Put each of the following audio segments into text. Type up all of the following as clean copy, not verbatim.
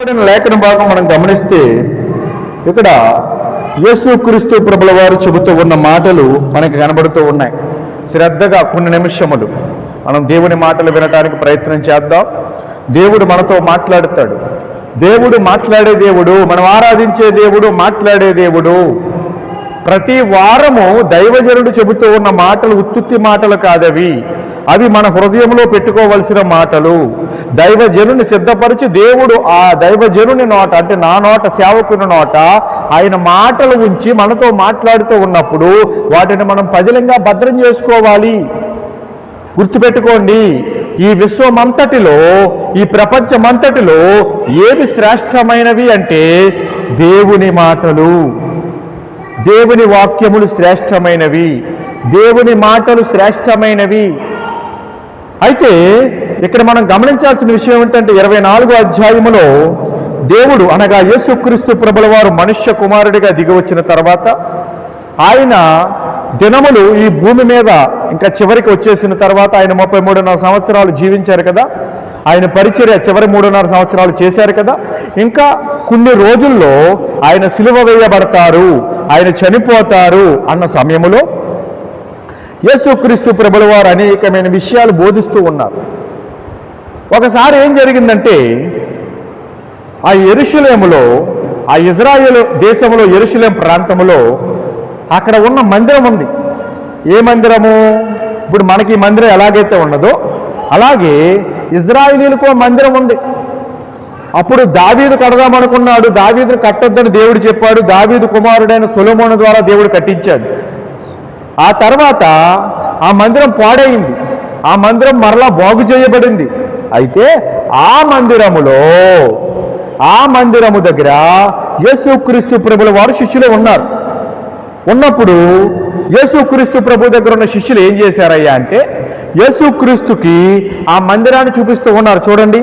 లేఖన భాగం మనం గమనిస్తే ఇక్కడ యేసుక్రీస్తు ప్రభుల వారు చెబుతూ ఉన్న మాటలు మనకి కనబడుతూ ఉన్నాయి. శ్రద్ధగా కొన్ని నిమిషములు మనం దేవుని మాటలు వినడానికి ప్రయత్నం చేద్దాం. దేవుడు మనతో మాట్లాడతాడు. దేవుడు మాట్లాడే దేవుడు, మనం ఆరాధించే దేవుడు, మాట్లాడే దేవుడు. ప్రతి వారము దైవజనుడు చెబుతూ ఉన్న మాటలు ఉత్తుత్తి మాటలు కాదవి. అవి మన హృదయంలో పెట్టుకోవలసిన మాటలు. దైవజనుని సిద్ధపరిచి దేవుడు ఆ దైవజనుని నోట, అంటే నా నోట, సేవకుని నోట ఆయన మాటలు ఉంచి మనతో మాట్లాడుతూ ఉన్నప్పుడు వాటిని మనం పదిలంగా భద్రం చేసుకోవాలి. గుర్తుపెట్టుకోండి, ఈ విశ్వమంతటిలో, ఈ ప్రపంచమంతటిలో ఏవి శ్రేష్టమైనవి అంటే దేవుని మాటలు, దేవుని వాక్యములు శ్రేష్టమైనవి, దేవుని మాటలు శ్రేష్టమైనవి. అయితే ఇక్కడ మనం గమనించాల్సిన విషయం ఏంటంటే 24వ అధ్యాయములో దేవుడు అనగా యేసుక్రీస్తు ప్రభుల వారు మనుష్య కుమారుడిగా దిగి వచ్చిన తర్వాత ఆయన దినములు ఈ భూమి మీద ఇంకా చివరికి వచ్చేసిన తర్వాత ఆయన 33.5 సంవత్సరాలు జీవించారు కదా. ఆయన పరిచర్య చివరి 3.5 సంవత్సరాలు చేశారు కదా. ఇంకా కొన్ని రోజుల్లో ఆయన సిలువ వేయబడతారు, ఆయన చనిపోతారు అన్న సమయంలో యేసుక్రీస్తు ప్రభుల వారు అనేకమైన విషయాలు బోధిస్తూ ఉన్నారు. ఒకసారి ఏం జరిగిందంటే, ఆ యెరూషలేములో, ఆ ఇజ్రాయేల్ దేశంలో యెరూషలేం ప్రాంతంలో అక్కడ ఉన్న మందిరం ఉంది. ఏ మందిరము? ఇప్పుడు మనకి మందిరం ఎలాగైతే ఉన్నదో అలాగే ఇజ్రాయేలీలకు మందిరం ఉంది. అప్పుడు దావీదు కడదామనుకున్నాడు. దావీదును కట్టొద్దని దేవుడు చెప్పాడు. దావీదు కుమారుడైన సొలొమోను ద్వారా దేవుడు కట్టించాడు. ఆ తర్వాత ఆ మందిరం పాడైంది. ఆ మందిరం మరలా బాగు చేయబడింది. అయితే ఆ మందిరము దగ్గర యేసుక్రీస్తు ప్రభుల వారు శిష్యులు ఉన్నారు. ఉన్నప్పుడు యేసుక్రీస్తు ప్రభు దగ్గర ఉన్న శిష్యులు ఏం చేశారయ్యా అంటే, యేసుక్రీస్తుకి ఆ మందిరాన్ని చూపిస్తూ ఉన్నారు. చూడండి,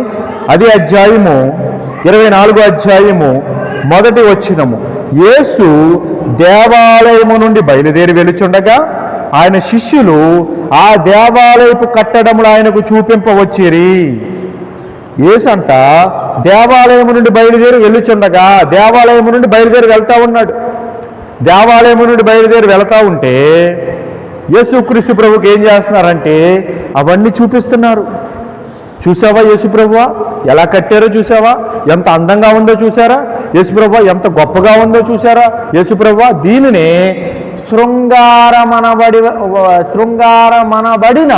అదే అధ్యాయము 24వ అధ్యాయము 1వ వచనము. యేసు దేవాలయము నుండి బయలుదేరి వెలుచుండగా ఆయన శిష్యులు ఆ దేవాలయపు కట్టడములు ఆయనకు చూపింపవచ్చిరి. యేసంట దేవాలయము నుండి బయలుదేరి వెళ్ళుచుండగా, దేవాలయము నుండి బయలుదేరి వెళ్తా ఉన్నాడు. దేవాలయము నుండి బయలుదేరి వెళ్తా ఉంటే యేసుక్రీస్తు ప్రభుకి ఏం చేస్తున్నారంటే అవన్నీ చూపిస్తున్నారు. చూసావా యేసుప్రభువా ఎలా కట్టారో చూసావా? ఎంత అందంగా ఉందో చూసారా? యేసుప్రభువా ఎంత గొప్పగా ఉందో చూసారా? యేసుప్రభువా దీనినే శృంగారమనబడిన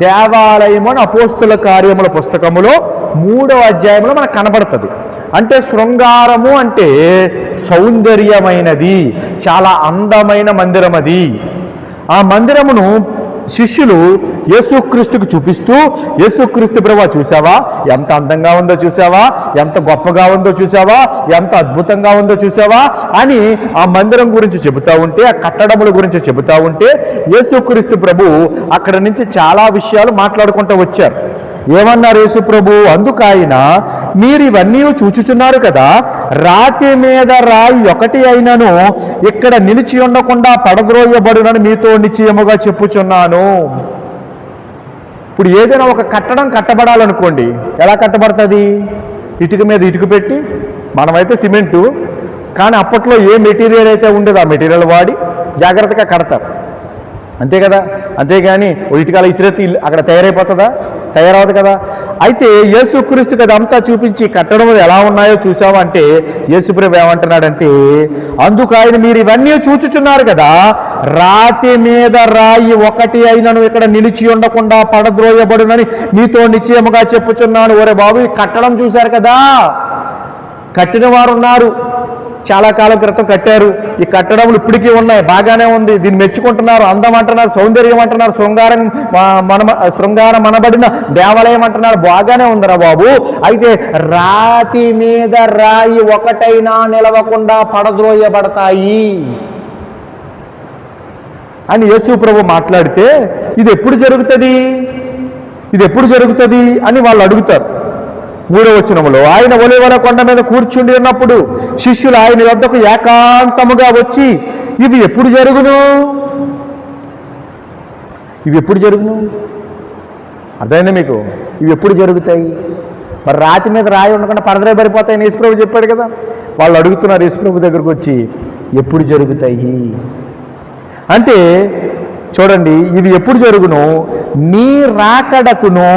దేవాలయము అని అపోస్తుల కార్యముల పుస్తకములో 3వ అధ్యాయంలో మనకు కనబడుతుంది. అంటే శృంగారము అంటే సౌందర్యమైనది, చాలా అందమైన మందిరం అది. ఆ మందిరమును శిష్యులు యేసుక్రీస్తుకు చూపిస్తూ, యేసుక్రీస్తు ప్రభువా చూసావా ఎంత అందంగా ఉందో చూసావా, ఎంత గొప్పగా ఉందో చూసావా, ఎంత అద్భుతంగా ఉందో చూసావా అని ఆ మందిరం గురించి చెబుతూ ఉంటే, ఆ కట్టడముల గురించి చెబుతూ ఉంటే యేసుక్రీస్తు ప్రభు అక్కడ నుంచి చాలా విషయాలు మాట్లాడుకుంటూ వచ్చారు. ఏమన్నారు యేసు ప్రభు? అందుకు ఆయన, మీరు ఇవన్నీ చూచుచున్నారు కదా, రాతి మీద రాయి ఒకటి అయినను ఇక్కడ నిలిచి ఉండకుండా పడద్రోయబడునని మీతో నిశ్చయముగా చెప్పుచున్నాను. ఇప్పుడు ఏదైనా ఒక కట్టడం కట్టబడాలనుకోండి, ఎలా కట్టబడుతుంది? ఇటుక మీద ఇటుక పెట్టి, మనమైతే సిమెంటు, కానీ అప్పట్లో ఏ మెటీరియల్ అయితే ఉండేదో ఆ మెటీరియల్ వాడి జాగ్రత్తగా కడతారు, అంతే కదా. అంతేగాని ఇటుకల ఇసిరెత్తి అక్కడ తయారైపోతుందా? తయారవదు కదా. అయితే యేసుక్రీస్తుకి అదంతా చూపించి కట్టడం ఎలా ఉన్నాయో చూసావా అంటే యేసుప్రభు ఏమంటున్నాడంటే, అందుకు ఆయన, మీరు ఇవన్నీ చూచుచున్నారు కదా, రాతి మీద రాయి ఒకటి అయినను ఇక్కడ నిలిచి ఉండకుండా పడద్రోయబడునని మీతో నిశ్చయముగా చెప్పుచున్నాను. ఒరే బాబు, ఈ కట్టడం చూశారు కదా, కట్టిన వారు ఉన్నారు, చాలా కాలం క్రితం కట్టారు. ఈ కట్టడములు ఇప్పటికీ ఉన్నాయి, బాగానే ఉంది, దీన్ని మెచ్చుకుంటున్నారు, అందం అంటున్నారు, సౌందర్యం అంటున్నారు, శృంగారం అనబడిన దేవాలయం అంటున్నారు, బాగానే ఉందిరా బాబు. అయితే రాతి మీద రాయి ఒకటైనా నిలవకుండా పడద్రోయబడతాయి అని యేసు ప్రభు మాట్లాడితే, ఇది ఎప్పుడు జరుగుతుంది అని వాళ్ళు అడుగుతారు. 3వ వచనములో, ఆయన ఒలీవల కొండ మీద కూర్చుండి ఉన్నప్పుడు శిష్యులు ఆయన వద్దకు ఏకాంతముగా వచ్చి, ఇవి ఎప్పుడు జరుగును? అర్థమైందా మీకు? ఇవి ఎప్పుడు జరుగుతాయి? మరి రాతి మీద రాయి ఉండకుండా పరదరే పడిపోతాయని యేసుప్రభు చెప్పాడు కదా. వాళ్ళు అడుగుతున్నారు యేసుప్రభు దగ్గరకు వచ్చి, ఎప్పుడు జరుగుతాయి అంటే, చూడండి, ఇవి ఎప్పుడు జరుగును? నీ రాకడకును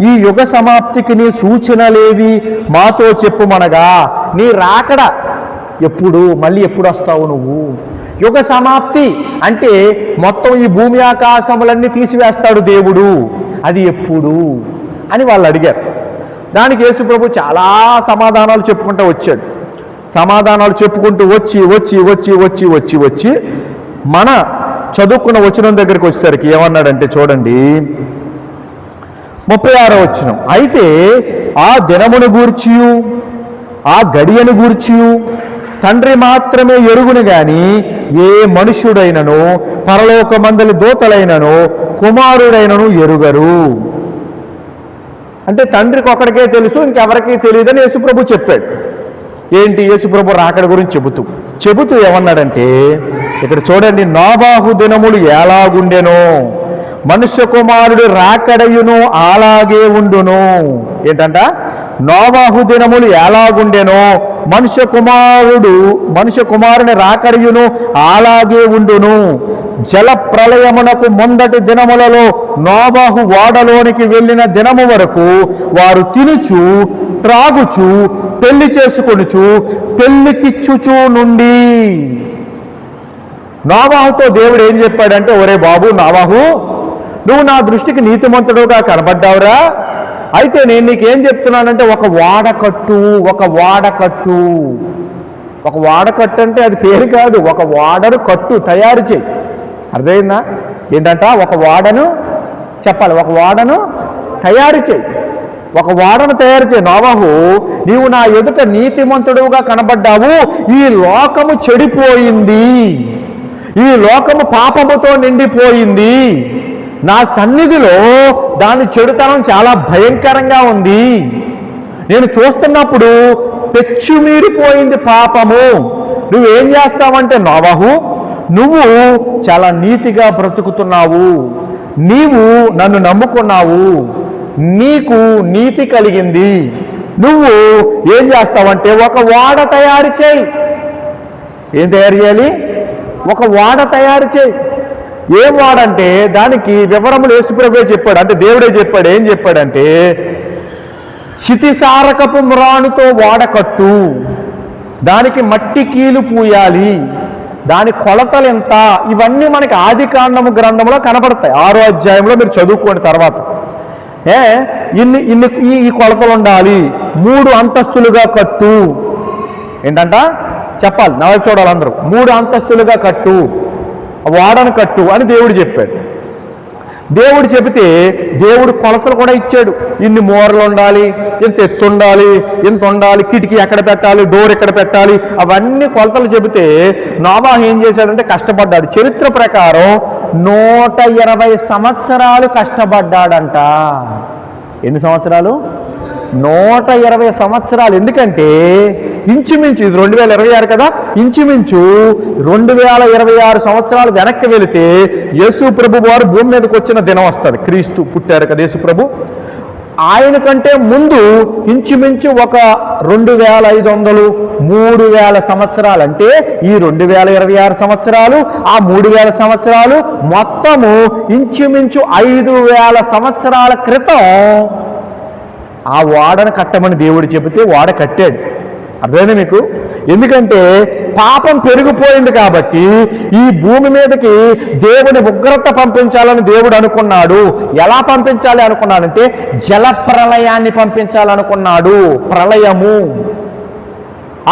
ఈ యుగ సమాప్తికి నీ సూచనలేవి మాతో చెప్పుమనగా. నీ రాకడ ఎప్పుడు, మళ్ళీ ఎప్పుడు వస్తావు నువ్వు? యుగ సమాప్తి అంటే మొత్తం ఈ భూమి ఆకాశములన్నీ తీసివేస్తాడు దేవుడు, అది ఎప్పుడు అని వాళ్ళు అడిగారు. దానికి యేసుప్రభు చాలా సమాధానాలు చెప్పుకుంటూ వచ్చాడు. సమాధానాలు చెప్పుకుంటూ వచ్చి వచ్చి వచ్చి వచ్చి వచ్చి వచ్చి మన చదువుకున్న వచనం దగ్గరికి వచ్చేసరికి ఏమన్నాడంటే, చూడండి 36వ వచనం, అయితే ఆ దినమును గూర్చియు ఆ గడియను గూర్చియు తండ్రి మాత్రమే ఎరుగును గాని ఏ మనుష్యుడైనను పరలోకమందలి దూతలైనను కుమారుడైనను ఎరుగరు. అంటే తండ్రికి ఒక్కడికే తెలుసు, ఇంకెవరికీ తెలియదని యేసుప్రభు చెప్పాడు. ఏంటి? యేసుప్రభు రాకడ గురించి చెబుతూ ఏమన్నాడంటే, ఇక్కడ చూడండి, నోబాహు దినములు ఎలాగుండెనో మనుష్య కుమారుడు రాకడయును అలాగే ఉండును. ఏంటంట? నోబాహు దినములు ఎలాగుండెనో మనుష్య కుమారుని రాకడయును అలాగే ఉండును. జల ప్రళయమునకు ముందటి దినములలో నోబాహు ఓడలోనికి వెళ్ళిన దినము వరకు వారు తినుచు త్రాగుచు పెళ్లి చేసుకొనుచు పెళ్లికిచ్చుచు నుండి. నోబాహుతో దేవుడు ఏం చెప్పాడంటే, ఒరే బాబు నోబాహు, నువ్వు నా దృష్టికి నీతిమంతుడుగా కనబడ్డావురా, అయితే నేను నీకేం చెప్తున్నానంటే ఒక వాడకట్టు. ఒక వాడకట్టు అంటే అది పేరు కాదు, ఒక వాడను కట్టు తయారు చేయి. అర్థమైందా? ఏంటంట? ఒక వాడను చెప్పాలి, ఒక వాడను తయారు చేయి. ఒక వాడను తయారు చేయి. నోవాహు, నీవు నా ఎదుట నీతిమంతుడుగా కనబడ్డావు, ఈ లోకము చెడిపోయింది, ఈ లోకము పాపముతో నిండిపోయింది, నా సన్నిధిలో దాని చెడుతనం చాలా భయంకరంగా ఉంది, నేను చూస్తున్నప్పుడు పెచ్చుమీరిపోయింది పాపము. నువ్వేం చేస్తావంటే నోవాహు, నువ్వు చాలా నీతిగా బ్రతుకుతున్నావు, నీవు నన్ను నమ్ముకున్నావు, నీకు నీతి కలిగింది, నువ్వు ఏం చేస్తావంటే ఒక వాడ తయారు చేయి. ఏం తయారు చేయాలి? ఒక వాడ తయారు చేయి. ఏం వాడంటే దానికి వివరములు యేసుప్రభువే చెప్పాడు, అంటే దేవుడే చెప్పాడు. ఏం చెప్పాడంటే, చితిసారకపు మ్రానుతో వాడకట్టు, దానికి మట్టి కీలు పూయాలి, దాని కొలతలు ఎంత, ఇవన్నీ మనకి ఆదికాండము గ్రంథంలో కనబడతాయి. 6వ అధ్యాయంలో మీరు చదువుకోండి తర్వాత. ఈ కొలతలు ఉండాలి, 3 అంతస్తులుగా కట్టు. ఏంటంట చెప్పాలి, నవ్వు చూడాలి అందరూ. 3 అంతస్తులుగా కట్టు, వాడను కట్టు అని దేవుడు చెప్పాడు. దేవుడు చెబితే దేవుడు కొలతలు కూడా ఇచ్చాడు. ఇన్ని మూరలు ఉండాలి, ఇంత ఎత్తు ఉండాలి, ఇంత ఉండాలి, కిటికీ ఎక్కడ పెట్టాలి, డోర్ ఎక్కడ పెట్టాలి, అవన్నీ కొలతలు చెబితే నోవాహు ఏం చేశాడంటే కష్టపడ్డాడు. చరిత్ర ప్రకారం 120 సంవత్సరాలు కష్టపడ్డాడంట. ఎన్ని సంవత్సరాలు? 120 సంవత్సరాలు. ఎందుకంటే ఇంచుమించు, ఇది 2026 కదా, ఇంచుమించు 2026 సంవత్సరాలు వెనక్కి వెళితే యేసు ప్రభు వారు భూమి మీదకి వచ్చిన దినం వస్తుంది. క్రీస్తు పుట్టారు కదా యేసు ప్రభు. ఆయన కంటే ముందు ఇంచుమించు ఒక 2500 3000 సంవత్సరాలు. అంటే ఈ 2026 సంవత్సరాలు, ఆ 3000 సంవత్సరాలు, మొత్తము ఇంచుమించు 5000 సంవత్సరాల క్రితం ఆ వాడను కట్టమని దేవుడు చెబితే వాడ కట్టాడు. అర్థమైంది మీకు? ఎందుకంటే పాపం పెరిగిపోయింది కాబట్టి ఈ భూమి మీదకి దేవుని ఉగ్రత పంపించాలని దేవుడు అనుకున్నాడు. ఎలా పంపించాలి అనుకున్నాడంటే జల ప్రళయాన్ని పంపించాలనుకున్నాడు. ప్రళయము,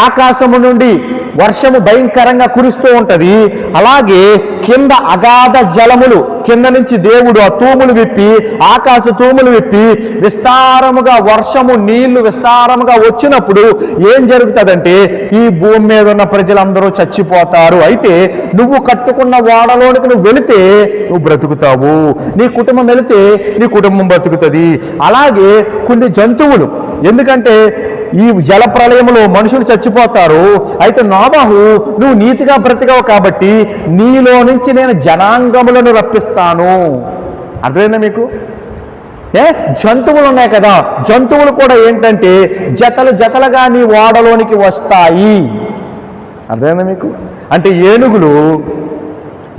ఆకాశము నుండి వర్షము భయంకరంగా కురుస్తూ ఉంటది, అలాగే కింద అగాధ జలములు, కింద నుంచి దేవుడు ఆ తూములు విప్పి, ఆకాశ తూములు విప్పి విస్తారముగా వర్షము నీళ్లు విస్తారముగా వచ్చినప్పుడు ఏం జరుగుతుందంటే ఈ భూమి మీద ఉన్న ప్రజలందరూ చచ్చిపోతారు. అయితే నువ్వు కట్టుకున్న వాడలోనికి నువ్వు వెళితే నువ్వు బ్రతుకుతావు, నీ కుటుంబం వెళితే నీ కుటుంబం బ్రతుకుతుంది. అలాగే కొన్ని జంతువులు, ఎందుకంటే ఈ జల ప్రళయంలో మనుషులు చచ్చిపోతారు. అయితే నోవాహు, నువ్వు నీతిగా బ్రతికావు కాబట్టి నీలో నుంచి నేను జనాంగములను రప్పిస్తాను. అర్థమైందా మీకు? జంతువులు ఉన్నాయి కదా, జంతువులు కూడా ఏంటంటే జతలు జతలుగా నీ ఓడలోనికి వస్తాయి. అర్థమైందా మీకు? అంటే ఏనుగులు,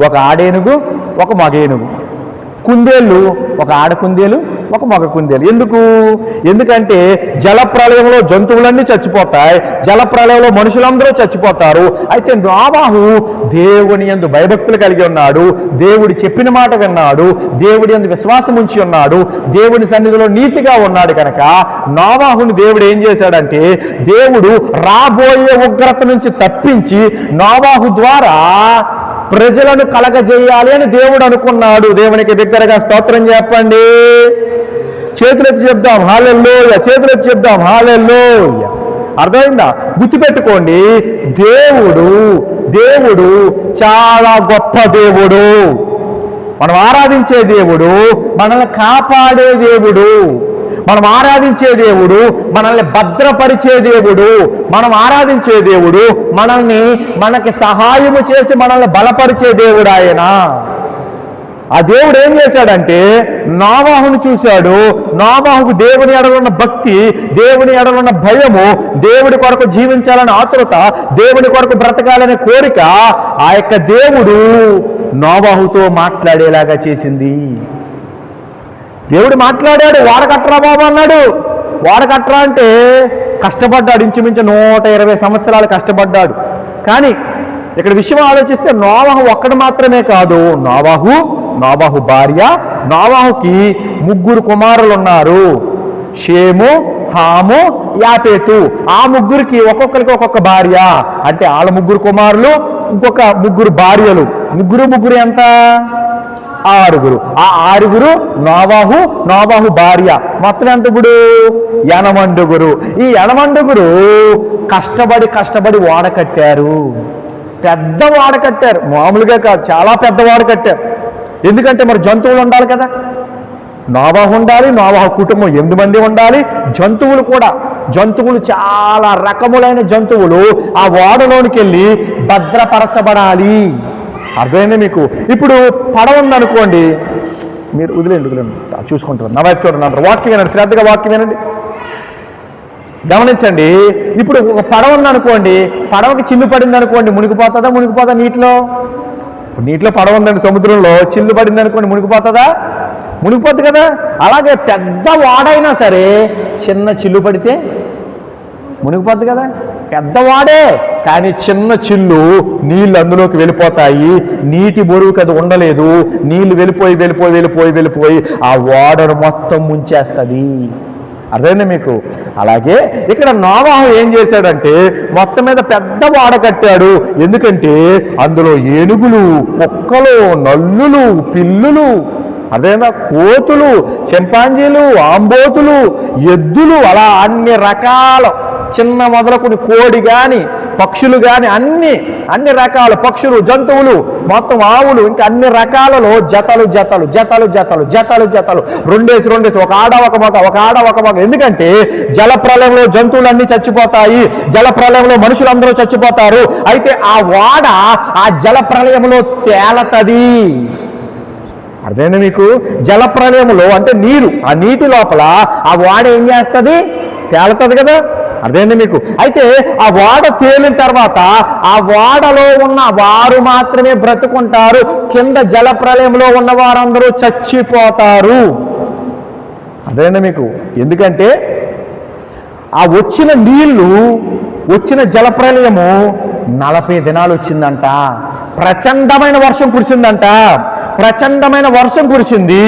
ఒక ఆడేనుగు ఒక మగ ఏనుగు, కుందేళ్ళు ఒక ఆడ కుందేలు ఒక మగ కుందేలు. ఎందుకంటే జల ప్రళయంలో జంతువులన్నీ చచ్చిపోతాయి, జల ప్రళయంలో మనుషులందరూ చచ్చిపోతారు. అయితే నోవాహు దేవుని యందు భయభక్తులు కలిగి ఉన్నాడు, దేవుడు చెప్పిన మాట విన్నాడు, దేవుడి యందు విశ్వాసం ఉంచి ఉన్నాడు, దేవుని సన్నిధిలో నీతిగా ఉన్నాడు కనుక నోవాహుని దేవుడు ఏం చేశాడంటే, దేవుడు రాబోయే ఉగ్రత నుంచి తప్పించి నోవాహు ద్వారా ప్రజలను కలగజేయాలి అని దేవుడు అనుకున్నాడు. దేవునికి దగ్గరగా స్తోత్రం చెప్పండి. చేతులెత్తి చెప్దాం హల్లెలూయా, చేతులెత్తి చెప్దాం హల్లెలూయా. అర్థమైందా? గుర్తుపెట్టుకోండి, దేవుడు చాలా గొప్ప దేవుడు. మనం ఆరాధించే దేవుడు మనల్ని కాపాడే దేవుడు, మనం ఆరాధించే దేవుడు మనల్ని భద్రపరిచే దేవుడు, మనం ఆరాధించే దేవుడు మనకి సహాయము చేసి మనల్ని బలపరిచే దేవుడు ఆయన. ఆ దేవుడు ఏం చేశాడంటే నోవాహును చూశాడు. నోవాహుకు దేవుని ఎడలున్న భక్తి, దేవుని ఎడలున్న భయము, దేవుడి కొరకు జీవించాలని ఆతురత, దేవుడి కొరకు బ్రతకాలనే కోరిక ఆ యొక్క దేవుడు నోవాహుతో మాట్లాడేలాగా చేసింది. దేవుడు మాట్లాడాడు. వాడకట్రా బాబు అన్నాడు. వాడకట్రా అంటే కష్టపడ్డాడు, ఇంచుమించు 120 సంవత్సరాలు కష్టపడ్డాడు. కానీ ఇక్కడ విషయం ఆలోచిస్తే నోవాహు ఒక్కడు మాత్రమే కాదు, నోవాహు భార్య, నోవాహుకి 3 కుమారులు ఉన్నారు, షేము, హాము, యాపేతు. ఆ 3కి ఒక్కొక్కరికి ఒక్కొక్క భార్య, అంటే వాళ్ళ 3 కుమారులు, ఇంకొక 3 భార్యలు. 3 ఎంత? 6. ఆ 6 నోవాహు భార్య. మొత్తం ఎంత? ఇప్పుడు 80. ఈ 80 కష్టపడి ఓడ కట్టారు. పెద్ద ఓడ కట్టారు, మామూలుగా కాదు, చాలా పెద్ద ఓడ కట్టారు. ఎందుకంటే మరి జంతువులు ఉండాలి కదా, నోవాహు ఉండాలి, నోవాహు కుటుంబం 8 మంది ఉండాలి, జంతువులు చాలా రకములైన జంతువులు ఆ ఓడలోనికి వెళ్ళి భద్రపరచబడాలి. అర్థమైంది మీకు? ఇప్పుడు పడవ ఉందనుకోండి, మీరు వదిలేండి చూసుకుంటారు, నా వైపు చూడండి అంటారు. వాక్యం వినండి, శ్రద్ధగా వాక్యం వినండి, గమనించండి. ఇప్పుడు ఒక పడవ ఉందనుకోండి, పడవకి చిల్లు పడింది అనుకోండి, మునిగిపోతుందా నీటిలో? నీటిలో పడవ ఉందండి, సముద్రంలో చిల్లు పడింది అనుకోండి, మునిగిపోద్ది కదా. అలాగే పెద్ద వాడైనా సరే చిన్న చిల్లు పడితే మునిగిపోద్ది కదా. పెద్దవాడే కానీ చిన్న చిల్లు నీళ్ళు అందులోకి వెళ్ళిపోతాయి, నీటి బరువుకి అది ఉండలేదు, నీళ్లు వెళ్ళిపోయి ఆ ఓడను మొత్తం ముంచేస్తుంది. అర్థమైందా మీకు? అలాగే ఇక్కడ నోవాహు ఏం చేశాడంటే మొత్తం మీద పెద్ద ఓడ కట్టాడు. ఎందుకంటే అందులో ఏనుగులు, కుక్కలు, నల్లులు, పిల్లులు, అదేనా కోతులు, చింపాంజీలు, ఆంబోతులు, ఎద్దులు, అలా అన్ని రకాల చిన్న మొదలుకొని కోడి కానీ పక్షులు కానీ అన్ని రకాల పక్షులు, జంతువులు, మొత్తం ఆవులు, ఇంకా అన్ని రకాలలో జతలు 2 ఒక ఆడ ఒక మగ. ఎందుకంటే జల ప్రళయంలో జంతువులన్నీ చచ్చిపోతాయి, జల ప్రళయంలో మనుషులందరూ చచ్చిపోతారు. అయితే ఆ వాడ ఆ జల ప్రళయంలో తేలతది. అర్థమైంది మీకు? జల ప్రళయంలో అంటే నీరు, ఆ నీటి లోపల ఆ వాడ ఏం చేస్తుంది? తేలుతుంది కదా. అర్థమైంది మీకు? అయితే ఆ వాడ తేలిన తర్వాత ఆ వాడలో ఉన్న వారు మాత్రమే బ్రతుకుంటారు, కింద జల ప్రళయంలో ఉన్న వారందరూ చచ్చిపోతారు. అర్థమైంది మీకు? ఎందుకంటే ఆ వచ్చిన నీళ్లు, వచ్చిన జల ప్రళయము 40 దినాలు వచ్చిందంట. ప్రచండమైన వర్షం కురిసింది.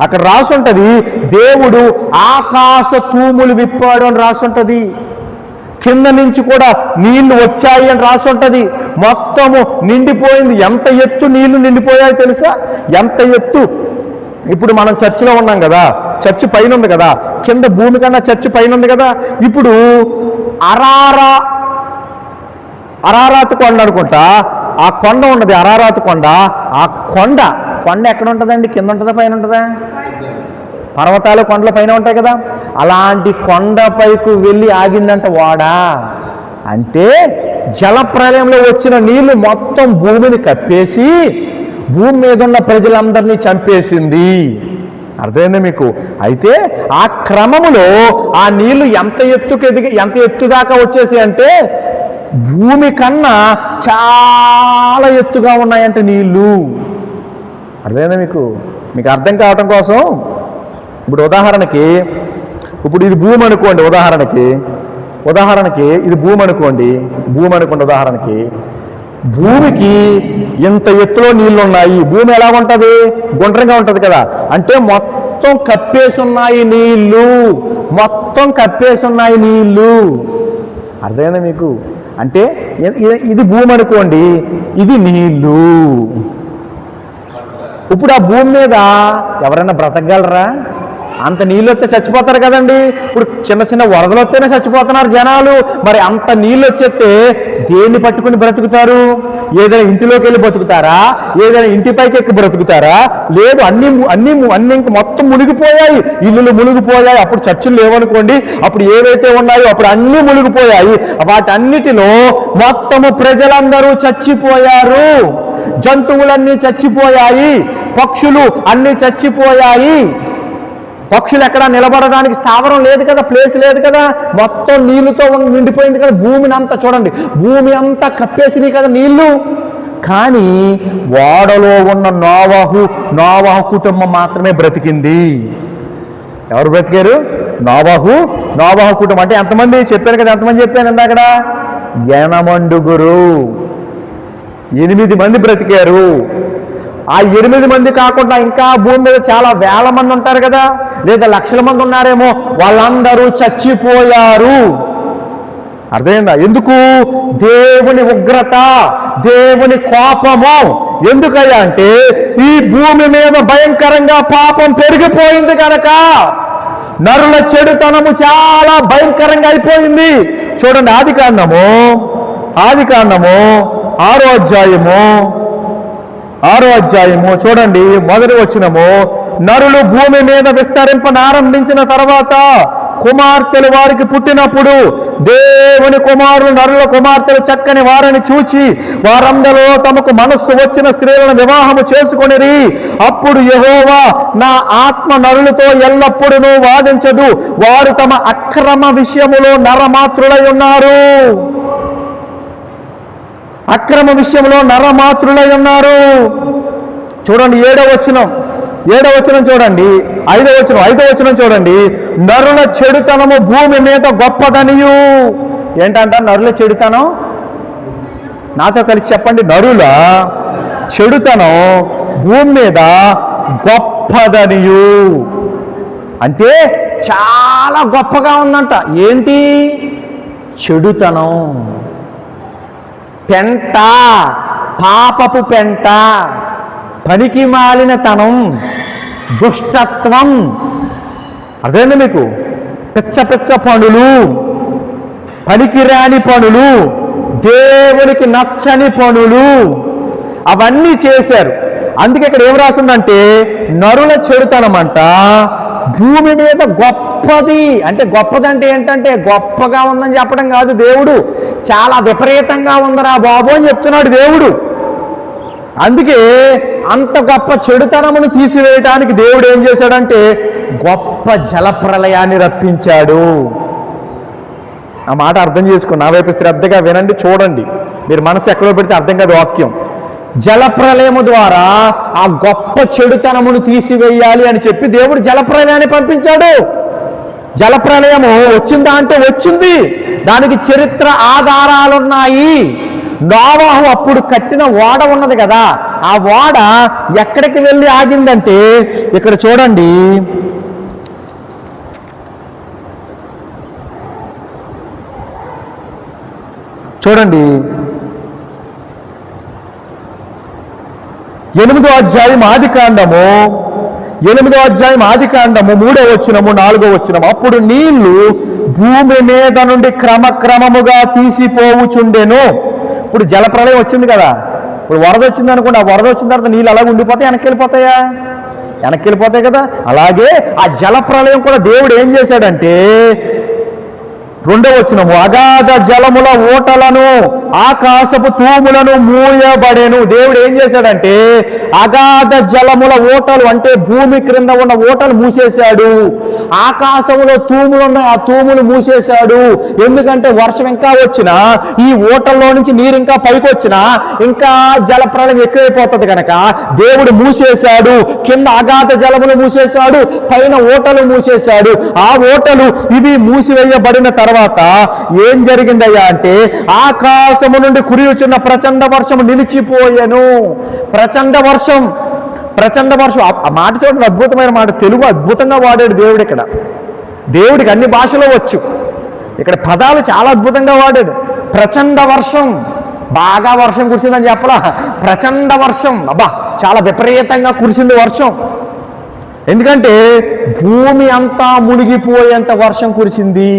అక్కడ రాసుంటది, దేవుడు ఆకాశ తూములు విప్పాడు అని రాసుంటది. కింద నుంచి కూడా నీళ్లు వచ్చాయి అని రాసుంటది. మొత్తము నిండిపోయింది. ఎంత ఎత్తు నీళ్లు నిండిపోయాయో తెలుసా? ఎంత ఎత్తు! ఇప్పుడు మనం చర్చిలో ఉన్నాం కదా, చర్చి పైన ఉంది కదా, కింద భూమి కన్నా చర్చి పైన ఉంది కదా. ఇప్పుడు అరారాతు కొండ అనుకుంటా, ఆ కొండ ఉన్నది, అరారాతు కొండ. ఆ కొండ ఎక్కడ ఉంటుందండి? కింద ఉంటుందా పైన ఉంటుందా? పర్వతాలు కొండల పైన ఉంటాయి కదా. అలాంటి కొండపైకి వెళ్ళి ఆగిందంట వాడ. అంటే జల ప్రళయంలో వచ్చిన నీళ్లు మొత్తం భూమిని కప్పేసి భూమి మీద ఉన్న ప్రజలందరినీ చంపేసింది. అర్థమైందా మీకు? అయితే ఆ క్రమములో ఆ నీళ్లు ఎంత ఎత్తు దాకా వచ్చేసి అంటే భూమి కన్నా చాలా ఎత్తుగా ఉన్నాయంటే నీళ్లు. అర్థమైందా మీకు? మీకు అర్థం కావటం కోసం ఇప్పుడు ఉదాహరణకి ఇది భూమి అనుకోండి. ఉదాహరణకి ఇది భూమి అనుకోండి. ఉదాహరణకి భూమికి ఇంత ఎత్తులో నీళ్లు ఉన్నాయి. భూమి ఎలా ఉంటుంది? గుండ్రంగా ఉంటుంది కదా. అంటే మొత్తం కప్పేసి ఉన్నాయి నీళ్లు. అర్థమైందా మీకు? అంటే ఇది భూమి అనుకోండి, ఇది నీళ్లు. ఇప్పుడు ఆ భూమి మీద ఎవరైనా బ్రతకగలరా? అంత నీళ్ళు వస్తే చచ్చిపోతారు కదండి. ఇప్పుడు చిన్న చిన్న వరదలు వస్తేనే చచ్చిపోతున్నారు జనాలు. మరి అంత నీళ్ళు వచ్చేస్తే దేన్ని పట్టుకుని బ్రతుకుతారు? ఏదైనా ఇంటిలోకి వెళ్ళి బ్రతుకుతారా? ఏదైనా ఇంటిపైకి ఎక్కి బ్రతుకుతారా? లేదు, అన్ని మొత్తం మునిగిపోయాయి, ఇల్లులు మునిగిపోయాయి. అప్పుడు చర్చిలు లేవనుకోండి, అప్పుడు ఏవైతే ఉన్నాయో అప్పుడు అన్నీ మునిగిపోయాయి. వాటన్నిటిలో మొత్తము ప్రజలందరూ చచ్చిపోయారు. జంతువులన్నీ చచ్చిపోయాయి, పక్షులు అన్నీ చచ్చిపోయాయి. పక్షులు ఎక్కడ నిలబడడానికి స్థావరం లేదు కదా, ప్లేస్ లేదు కదా, మొత్తం నీళ్లతో నిండిపోయింది కదా. భూమిని అంతా చూడండి, భూమి అంతా కప్పేసినాయి కదా నీళ్లు. కానీ ఓడలో ఉన్న నోవహు కుటుంబం మాత్రమే బ్రతికింది. ఎవరు బ్రతికారు? నోవహు కుటుంబం. అంటే ఎంతమంది చెప్పారు కదా, ఎంతమంది చెప్పాను అక్కడ? 8 మంది బ్రతికారు. ఆ 8 మంది కాకుండా ఇంకా భూమి మీద చాలా వేల మంది ఉంటారు కదా, లేదా లక్షల మంది ఉన్నారేమో, వాళ్ళందరూ చచ్చిపోయారు. అర్థమైందా? ఎందుకు? దేవుని ఉగ్రత, దేవుని కోపము. ఎందుకయ్యా అంటే ఈ భూమి మీద భయంకరంగా పాపం పెరిగిపోయింది కనుక. నరుల చెడుతనము చాలా భయంకరంగా అయిపోయింది. చూడండి, ఆదికాండము 6వ అధ్యాయము చూడండి, మొదటి వచనము. నరులు భూమి మీద విస్తరింపనారంభించిన తర్వాత కుమార్తెలు వారికి పుట్టినప్పుడు దేవుని కుమారులు నరుల కుమార్తెలు చక్కని వారిని చూచి వారందరూ తమకు మనస్సు వచ్చిన స్త్రీలను వివాహము చేసుకొనిరి. అప్పుడు యెహోవా, నా ఆత్మ నరులతో ఎల్లప్పుడూ వాదించదు, వారు తమ అక్రమ విషయములో నరమాత్రులై ఉన్నారు. చూడండి 7వ వచనం చూడండి, 5వ వచనం చూడండి. నరుల చెడుతనము భూమి మీద గొప్పదనియు. ఏంటంట నరుల చెడుతనం? నాతో కలిసి చెప్పండి. నరుల చెడుతనం భూమి మీద గొప్పదనియు. అంటే చాలా గొప్పగా ఉందంట. ఏంటి? చెడుతనం, పెంట, పాపపు పెంట, పనికి మాలినతనం, దుష్టత్వం. అదేంటి మీకు? పిచ్చ పనులు, పనికిరాని పనులు, దేవునికి నచ్చని పనులు, అవన్నీ చేశారు. అందుకే ఇక్కడ ఏం రాసిందంటే నరుల చెడుతనం అంట భూమి మీద గొప్పది. అంటే గొప్పదంటే ఏంటంటే గొప్పగా ఉందని చెప్పడం కాదు దేవుడు, చాలా విపరీతంగా ఉందరా బాబు అని చెప్తున్నాడు దేవుడు. అందుకే అంత గొప్ప చెడుతనమును తీసివేయటానికి దేవుడు ఏం చేశాడంటే గొప్ప జలప్రలయాన్ని రప్పించాడు. ఆ మాట అర్థం చేసుకోండి, నా వైపు శ్రద్ధగా వినండి, చూడండి. మీరు మనసు ఎక్కడో పెడితే అర్థం కాదు వాక్యం. జలప్రలయము ద్వారా ఆ గొప్ప చెడుతనమును తీసివేయాలి అని చెప్పి దేవుడు జలప్రలయాన్ని పంపించాడు. జలప్రలయము వచ్చిందా అంటే వచ్చింది, దానికి చరిత్ర ఆధారాలున్నాయి. నోవహు అప్పుడు కట్టిన ఓడ ఉన్నది కదా, ఆ ఓడ ఎక్కడికి వెళ్ళి ఆగిందంటే ఇక్కడ చూడండి, చూడండి 8వ అధ్యాయం ఆదికాండము 3వ వచనము 4వ వచనము. అప్పుడు నీళ్లు భూమి మీద నుండి క్రమక్రమముగా తీసిపోవుచుండెను. ఇప్పుడు జలప్రలయం వచ్చింది కదా, ఇప్పుడు వరద వచ్చింది అనుకోండి, ఆ వరద వచ్చిన తర్వాత నీళ్ళు అలాగ ఉండిపోతాయి, వెనక్కి వెళ్ళిపోతాయి కదా. అలాగే ఆ జలప్రలయం కూడా దేవుడు ఏం చేశాడంటే రెండవ వచనము, అగాధ జలముల ఓటలను ఆకాశపు తూములను మూయబడెను. దేవుడు ఏం చేశాడంటే అగాధ జలముల ఓటలు అంటే భూమి క్రింద ఉన్న ఓటలు మూసేశాడు. ఆకాశంలో తూములు ఉన్న ఆ తూములు మూసేశాడు. ఎందుకంటే వర్షం ఇంకా వచ్చినా, ఈ ఓటల్లో నుంచి నీరు ఇంకా పైకి వచ్చినా ఇంకా జలప్రళయం ఎక్కువైపోతుంది కనుక దేవుడు మూసేశాడు. కింద అగాధ జలములు మూసేశాడు, పైన ఓటలు మూసేశాడు. ఆ ఓటలు ఇవి మూసివేయబడిన తర్వాత ఏం జరిగిందయ్యా అంటే ఆకాశము నుండి కురియుచున్న ప్రచండ వర్షము నిలిచిపోయెను. ప్రచండ వర్షం ఆ మాట చూడండి, అద్భుతమైన మాట. తెలుగు అద్భుతంగా వాడాడు దేవుడు. ఇక్కడ దేవుడికి అన్ని భాషలో వచ్చు. ఇక్కడ పదాలు చాలా అద్భుతంగా వాడాడు. ప్రచండ వర్షం, బాగా వర్షం కురిసిందని చెప్పలా, ప్రచండ వర్షం. అబ్బా, చాలా విపరీతంగా కురిసింది వర్షం. ఎందుకంటే భూమి అంతా మునిగిపోయేంత వర్షం కురిసింది.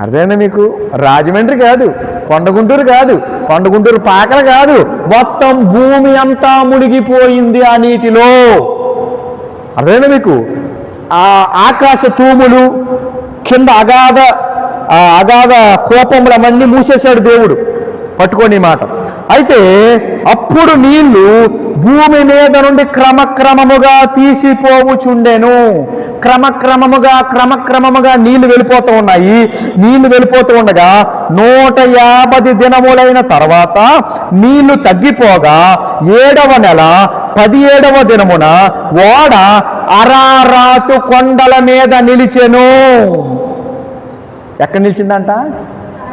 అర్థమైందా మీకు? రాజమండ్రి కాదు, కొండగుంటూరు కాదు, కొండగుంటూరు పాకలు కాదు, మొత్తం భూమి అంతా మునిగిపోయింది ఆ నీటిలో. అర్థమైందా మీకు? ఆ ఆకాశ తూములు, కింద అగాధ కోపములు అవన్నీ మూసేశాడు దేవుడు. పట్టుకోండి ఈ మాట. అయితే అప్పుడు నీళ్లు భూమి మీద నుండి క్రమక్రమముగా తీసిపోవుచుండెను. క్రమక్రమముగా నీళ్లు వెళ్ళిపోతూ ఉన్నాయి. నీళ్లు వెళ్ళిపోతూ ఉండగా 150 దినములైన తర్వాత నీళ్లు తగ్గిపోగా 7వ నెల 17వ దినమున ఓడ అరారాతు కొండల మీద నిలిచెను. ఎక్కడ నిలిచిందంట?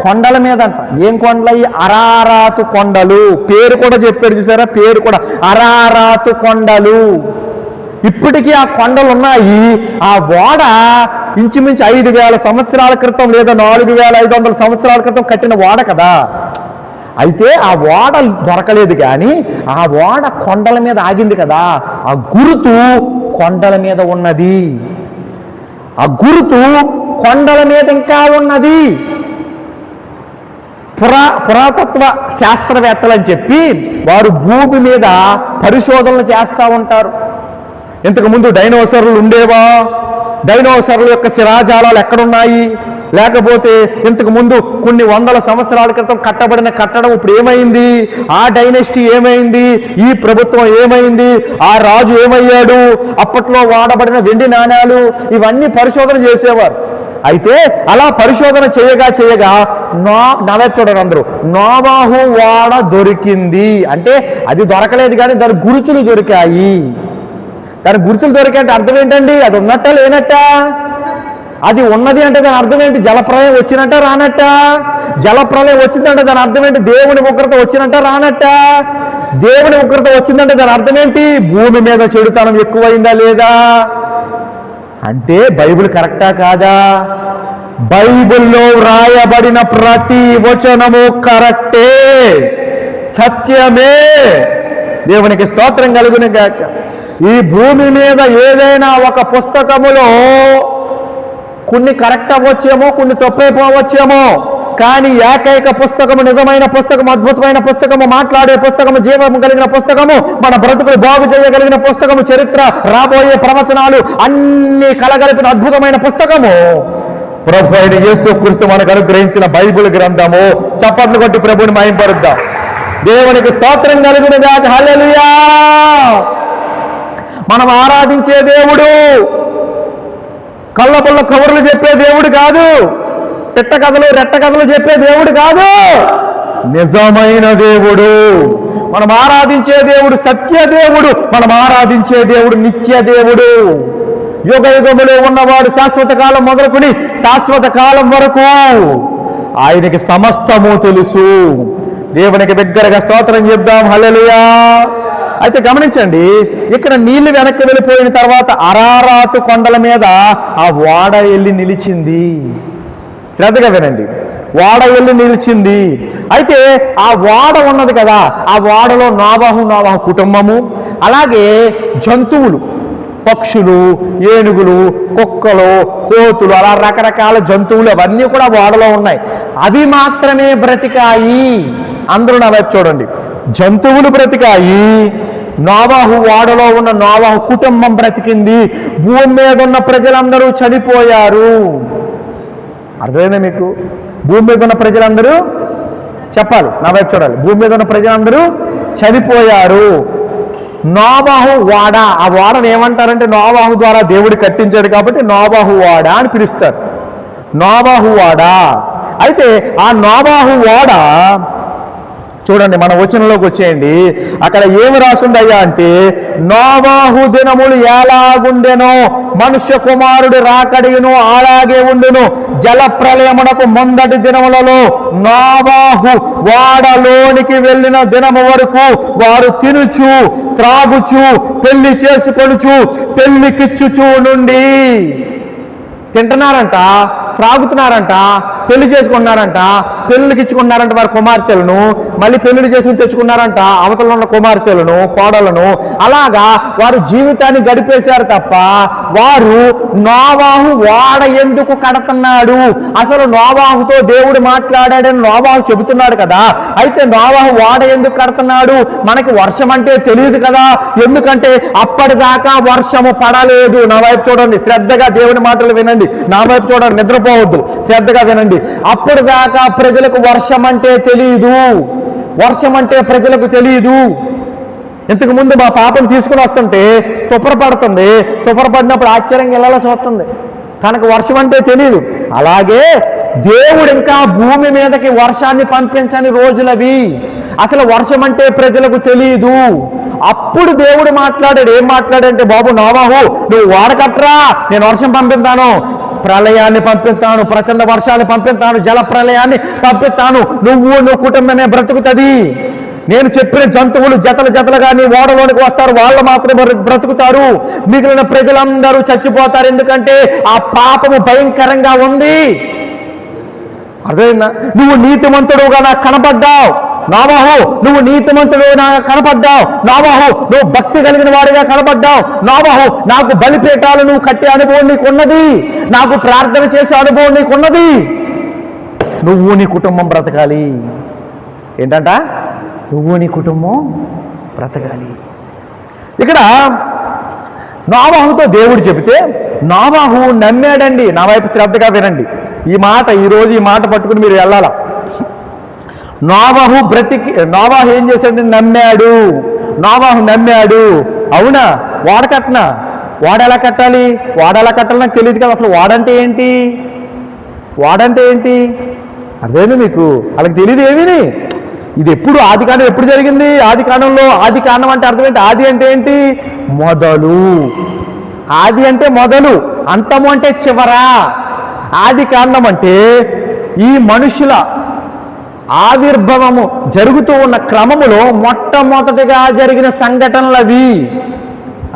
కొండల మీద అంట. ఏం కొండలు? అరారాతు కొండలు. పేరు కూడా చెప్పారు చూసారా? పేరు కూడా అరారాతు కొండలు. ఇప్పటికీ ఆ కొండలు ఉన్నాయి. ఆ ఓడ ఇంచుమించు 5,000 సంవత్సరాల క్రితం లేదా 4,500 సంవత్సరాల క్రితం కట్టిన ఓడ కదా. అయితే ఆ ఓడ దొరకలేదు, కానీ ఆ ఓడ కొండల మీద ఆగింది కదా. ఆ గుర్తు కొండల మీద ఉన్నది. ఆ గుర్తు కొండల మీద ఇంకా ఉన్నది. పురాతత్వ శాస్త్రవేత్తలు అని చెప్పి వారు భూమి మీద పరిశోధనలు చేస్తూ ఉంటారు. ఇంతకుముందు డైనోసర్లు ఉండేవా? డైనోసర్ల యొక్క శిలాజాలాలు ఎక్కడున్నాయి? లేకపోతే ఇంతకు ముందు కొన్ని వందల సంవత్సరాల క్రితం కట్టబడిన కట్టడం ఇప్పుడు ఏమైంది? ఆ డైనెస్టీ ఏమైంది? ఈ ప్రభుత్వం ఏమైంది? ఆ రాజు ఏమయ్యాడు? అప్పట్లో వాడబడిన వెండి నాణ్యాలు, ఇవన్నీ పరిశోధన చేసేవారు. అయితే అలా పరిశోధన చేయగా చూడండి అందరూ, నోవాహు ఓడ దొరికింది అంటే అది దొరకలేదు, కానీ దాని గుర్తులు దొరికాయి. దాని గుర్తులు దొరికాయంటే అర్థం ఏంటండి? అది ఉన్నట్ట లేనట్ట? అది ఉన్నది అంటే దాని అర్థం ఏంటి? జలప్రలయం వచ్చినట్ట రానట్ట? జలప్రలయం వచ్చిందంటే దాని అర్థం ఏంటి? దేవుని ఉగ్రత వచ్చినట్ట రానట్ట? దేవుని ఉగ్రత వచ్చిందంటే దాని అర్థం ఏంటి? భూమి మీద చెడుతనం ఎక్కువైందా లేదా? అంటే బైబిల్ కరెక్టా కాదా? బైబిల్లో వ్రాయబడిన ప్రతి వచనము కరెక్టే, సత్యమే. దేవునికి స్తోత్రం కలుగును గాక. ఈ భూమి మీద ఏదైనా ఒక పుస్తకములో కొన్ని కరెక్ట్ అవ్వచ్చేమో, కొన్ని తప్పైపోవచ్చేమో, కానీ ఏకైక పుస్తకము, నిజమైన పుస్తకము, అద్భుతమైన పుస్తకము, మాట్లాడే పుస్తకము, జీవము కలిగిన పుస్తకము, మన బ్రతుకులు బాగు చేయగలిగిన పుస్తకము, చరిత్ర, రాబోయే ప్రవచనాలు అన్ని కలగలిపిన అద్భుతమైన పుస్తకము ప్రభు అయిన యేసుక్రీస్తు మనకు అనుగ్రహించిన బైబిల్ గ్రంథము. చప్పట్లు కొట్టి ప్రభుని మహింపరుద్దాం. దేవునికి స్తోత్రం కలుగును గాక. హల్లెలూయా. మనం ఆరాధించే దేవుడు కళ్ళబుల్ల కబుర్లు చెప్పే దేవుడు కాదు, పిట్ట కథలు రెట్ట కథలు చెప్పే దేవుడు కాదు, నిజమైన దేవుడు. మనం ఆరాధించే దేవుడు సత్య దేవుడు. మనం ఆరాధించే దేవుడు నిత్య దేవుడు. యుగ యుగములో ఉన్నవాడు శాశ్వత కాలం మొదలుకొని శాశ్వత కాలం వరకు ఆయనకి సమస్తము తెలుసు. దేవునికి దగ్గరగా స్తోత్రం చెప్దాం. హల్లెలూయా. అయితే గమనించండి, ఇక్కడ నీళ్లు వెనక్కి వెళ్ళిపోయిన తర్వాత అరారాతు కొండల మీద ఆ ఓడ వెళ్ళి నిలిచింది. శ్రద్ధగా వినండి, ఓడ వెళ్ళి నిలిచింది. అయితే ఆ ఓడ ఉన్నది కదా, ఆ ఓడలో నోవాహు కుటుంబము, అలాగే జంతువులు, పక్షులు, ఏనుగులు, కుక్కలు, కోతులు, అలా రకరకాల జంతువులు అవన్నీ కూడా ఓడలో ఉన్నాయి. అవి మాత్రమే బ్రతికాయి. అందరూ నా వైపు చూడండి. జంతువులు బ్రతికాయి, నోవాహు ఓడలో ఉన్న నోవాహు కుటుంబం బ్రతికింది, భూమి మీద ఉన్న ప్రజలందరూ చనిపోయారు. అర్థమైందా మీకు? భూమి మీద ఉన్న ప్రజలందరూ చెప్పాలి, నా వైపు చూడాలి. భూమి మీద ఉన్న ప్రజలందరూ చనిపోయారు. నోవాహు వాడ, ఆ వాడను ఏమంటారంటే నోవాహు ద్వారా దేవుడు కట్టించాడు కాబట్టి నోవాహు వాడ అని పిలుస్తారు. నోవాహు వాడ. అయితే ఆ నోవాహు వాడ చూడండి, మన వచనంలోకి వచ్చేయండి. అక్కడ ఏమి రాసుందయ్యా అంటే, నోవాహు దినములు ఎలాగుండెనో మనుష్య కుమారుడు రాకడియును అలాగే ఉండును. జల ప్రళయమునకు ముందటి దినములలో నోవాహు వాడలోనికి వెళ్ళిన దినము వరకు వారు తినుచు త్రాగుచు పెళ్లి చేసుకొనుచు పెళ్లికిచ్చుచు నుండి. తింటున్నారంట, త్రాగుతున్నారంట, పెళ్లి చేసుకున్నారంట, పెళ్లికి ఇచ్చుకున్నారంట వారి కుమార్తెలను, మళ్ళీ పెళ్లిళ్ళు చేసుకుని తెచ్చుకున్నారంట అవతల ఉన్న కుమార్తెలను, కోడలను. అలాగా వారు జీవితాన్ని గడిపేశారు తప్ప వారు నోవాహు వాడ ఎందుకు కడుతున్నాడు, అసలు నోవాహుతో దేవుడు మాట్లాడాడని నోవాహు చెబుతున్నాడు కదా, అయితే నోవాహు వాడ ఎందుకు కడుతున్నాడు? మనకి వర్షం అంటే తెలియదు కదా, ఎందుకంటే అప్పటిదాకా వర్షము పడలేదు. నా వైపు చూడండి, శ్రద్ధగా దేవుని మాటలు వినండి. నా వైపు చూడండి, నిద్రపోవద్దు, శ్రద్ధగా వినండి. అప్పటిదాకా ప్రజలకు వర్షం అంటే తెలియదు, వర్షం అంటే ప్రజలకు తెలియదు. ఇంతకు ముందు మా పాపను తీసుకుని వస్తుంటే తుప్పర పడుతుంది, తుప్పర పడినప్పుడు ఆశ్చర్యంగా వెళ్ళాల్సి వస్తుంది, తనకు వర్షం అంటే తెలియదు. అలాగే దేవుడు ఇంకా భూమి మీదకి వర్షాన్ని పంపించని రోజులవి. అసలు వర్షం అంటే ప్రజలకు తెలియదు. అప్పుడు దేవుడు మాట్లాడాడు. ఏం మాట్లాడంటే, బాబు నోవాహు నువ్వు వాడకట్రా, నేను వర్షం పంపిస్తాను, ప్రళయాన్ని పంపిస్తాను, ప్రచండ వర్షాన్ని పంపిస్తాను, జల ప్రళయాన్ని పంపిస్తాను, నువ్వు కుటుంబమే బ్రతుకుతుంది. నేను చెప్పిన జంతువులు జతలు జతలుగా నీ ఓడలోనికి వస్తారు, వాళ్ళు మాత్రమే బ్రతుకుతారు, మిగిలిన ప్రజలందరూ చచ్చిపోతారు, ఎందుకంటే ఆ పాపము భయంకరంగా ఉంది. అర్థమైందా? నువ్వు నీతిమంతుడుగా నాకు కనపడ్డావు నోవాహు, నువ్వు నీతిమంతుడు నాకు కనపడ్డావు నోవాహు, నువ్వు భక్తి కలిగిన వాడిగా కనపడ్డావు నోవాహు, నాకు బలిపీఠాలు నువ్వు కట్టే అనుభవం నీకున్నది, నాకు ప్రార్థన చేసే అనుభవం నీకున్నది. నువ్వు నీ కుటుంబం బ్రతకాలి. ఏంటంట? నువ్వు నీ కుటుంబం బ్రతకాలి. ఇక్కడ నోవాహుతో దేవుడు చెబితే నోవాహు నమ్మాడండి. నా వైపు శ్రద్ధగా వినండి. ఈరోజు ఈ మాట పట్టుకుని మీరు వెళ్ళాలా. నోవాహు ఏం చేశాడు? నమ్మాడు. నోవాహు నమ్మాడు. అవునా? వాడ కట్టనా? వాడెలా కట్టాలి? వాడెలా కట్టాలి నాకు తెలియదు కదా. అసలు వాడంటే ఏంటి? వాడంటే ఏంటి అర్థమైంది మీకు? వాళ్ళకి తెలియదు ఏమీని. ఇది ఎప్పుడు ఆదికాండం ఎప్పుడు జరిగింది? ఆదికాండంలో. ఆదికాండం అంటే అర్థం ఏంటి? ఆది అంటే ఏంటి? మొదలు. ఆది అంటే మొదలు, అంతము అంటే చివరా. ఆదికాండం అంటే ఈ మనుషుల ఆవిర్భవము జరుగుతూ ఉన్న క్రమములో మొట్టమొదటిగా జరిగిన సంఘటనలు అవి.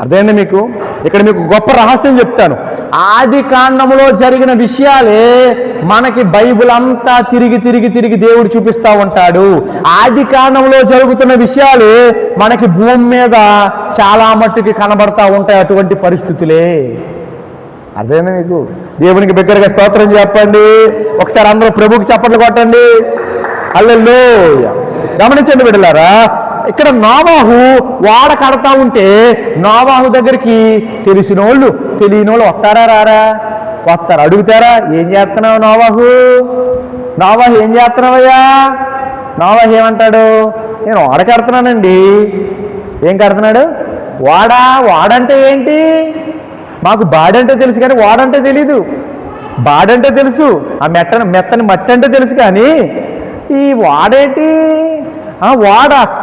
అర్థమైంది మీకు? ఇక్కడ మీకు గొప్ప రహస్యం చెప్తాను. ఆది కాండములో జరిగిన విషయాలే మనకి బైబిల్ అంతా తిరిగి తిరిగి తిరిగి దేవుడు చూపిస్తూ ఉంటాడు. ఆది కాండంలో జరుగుతున్న విషయాలే మనకి భూమి మీద చాలా మట్టుకి కనబడతా ఉంటాయి. అటువంటి పరిస్థితులే. అర్థమైంది మీకు? దేవునికి బిగ్గరగా స్తోత్రం చెప్పండి. ఒకసారి అందరూ ప్రభువుకి చప్పట్లు కొట్టండి. హల్లెలూయా. గమనించండి బిడ్డలారా, ఇక్కడ నోవాహు వాడ కడతా ఉంటే నోవాహు దగ్గరికి తెలిసినోళ్ళు తెలియనోళ్ళు వస్తారా రారా? వస్తారు. అడుగుతారా? ఏం చేస్తున్నావు నోవాహు? నోవాహు ఏం చేస్తున్నావయ్యా? నోవాహు ఏమంటాడు? నేను వాడ కడుతున్నానండి. ఏం కడుతున్నాడు? వాడంటే ఏంటి? మాకు బాడంటే తెలుసు కానీ వాడంటే తెలీదు. బాడంటే తెలుసు, ఆ మెత్తని మట్టి అంటే తెలుసు, కానీ ఈ వాడేంటి?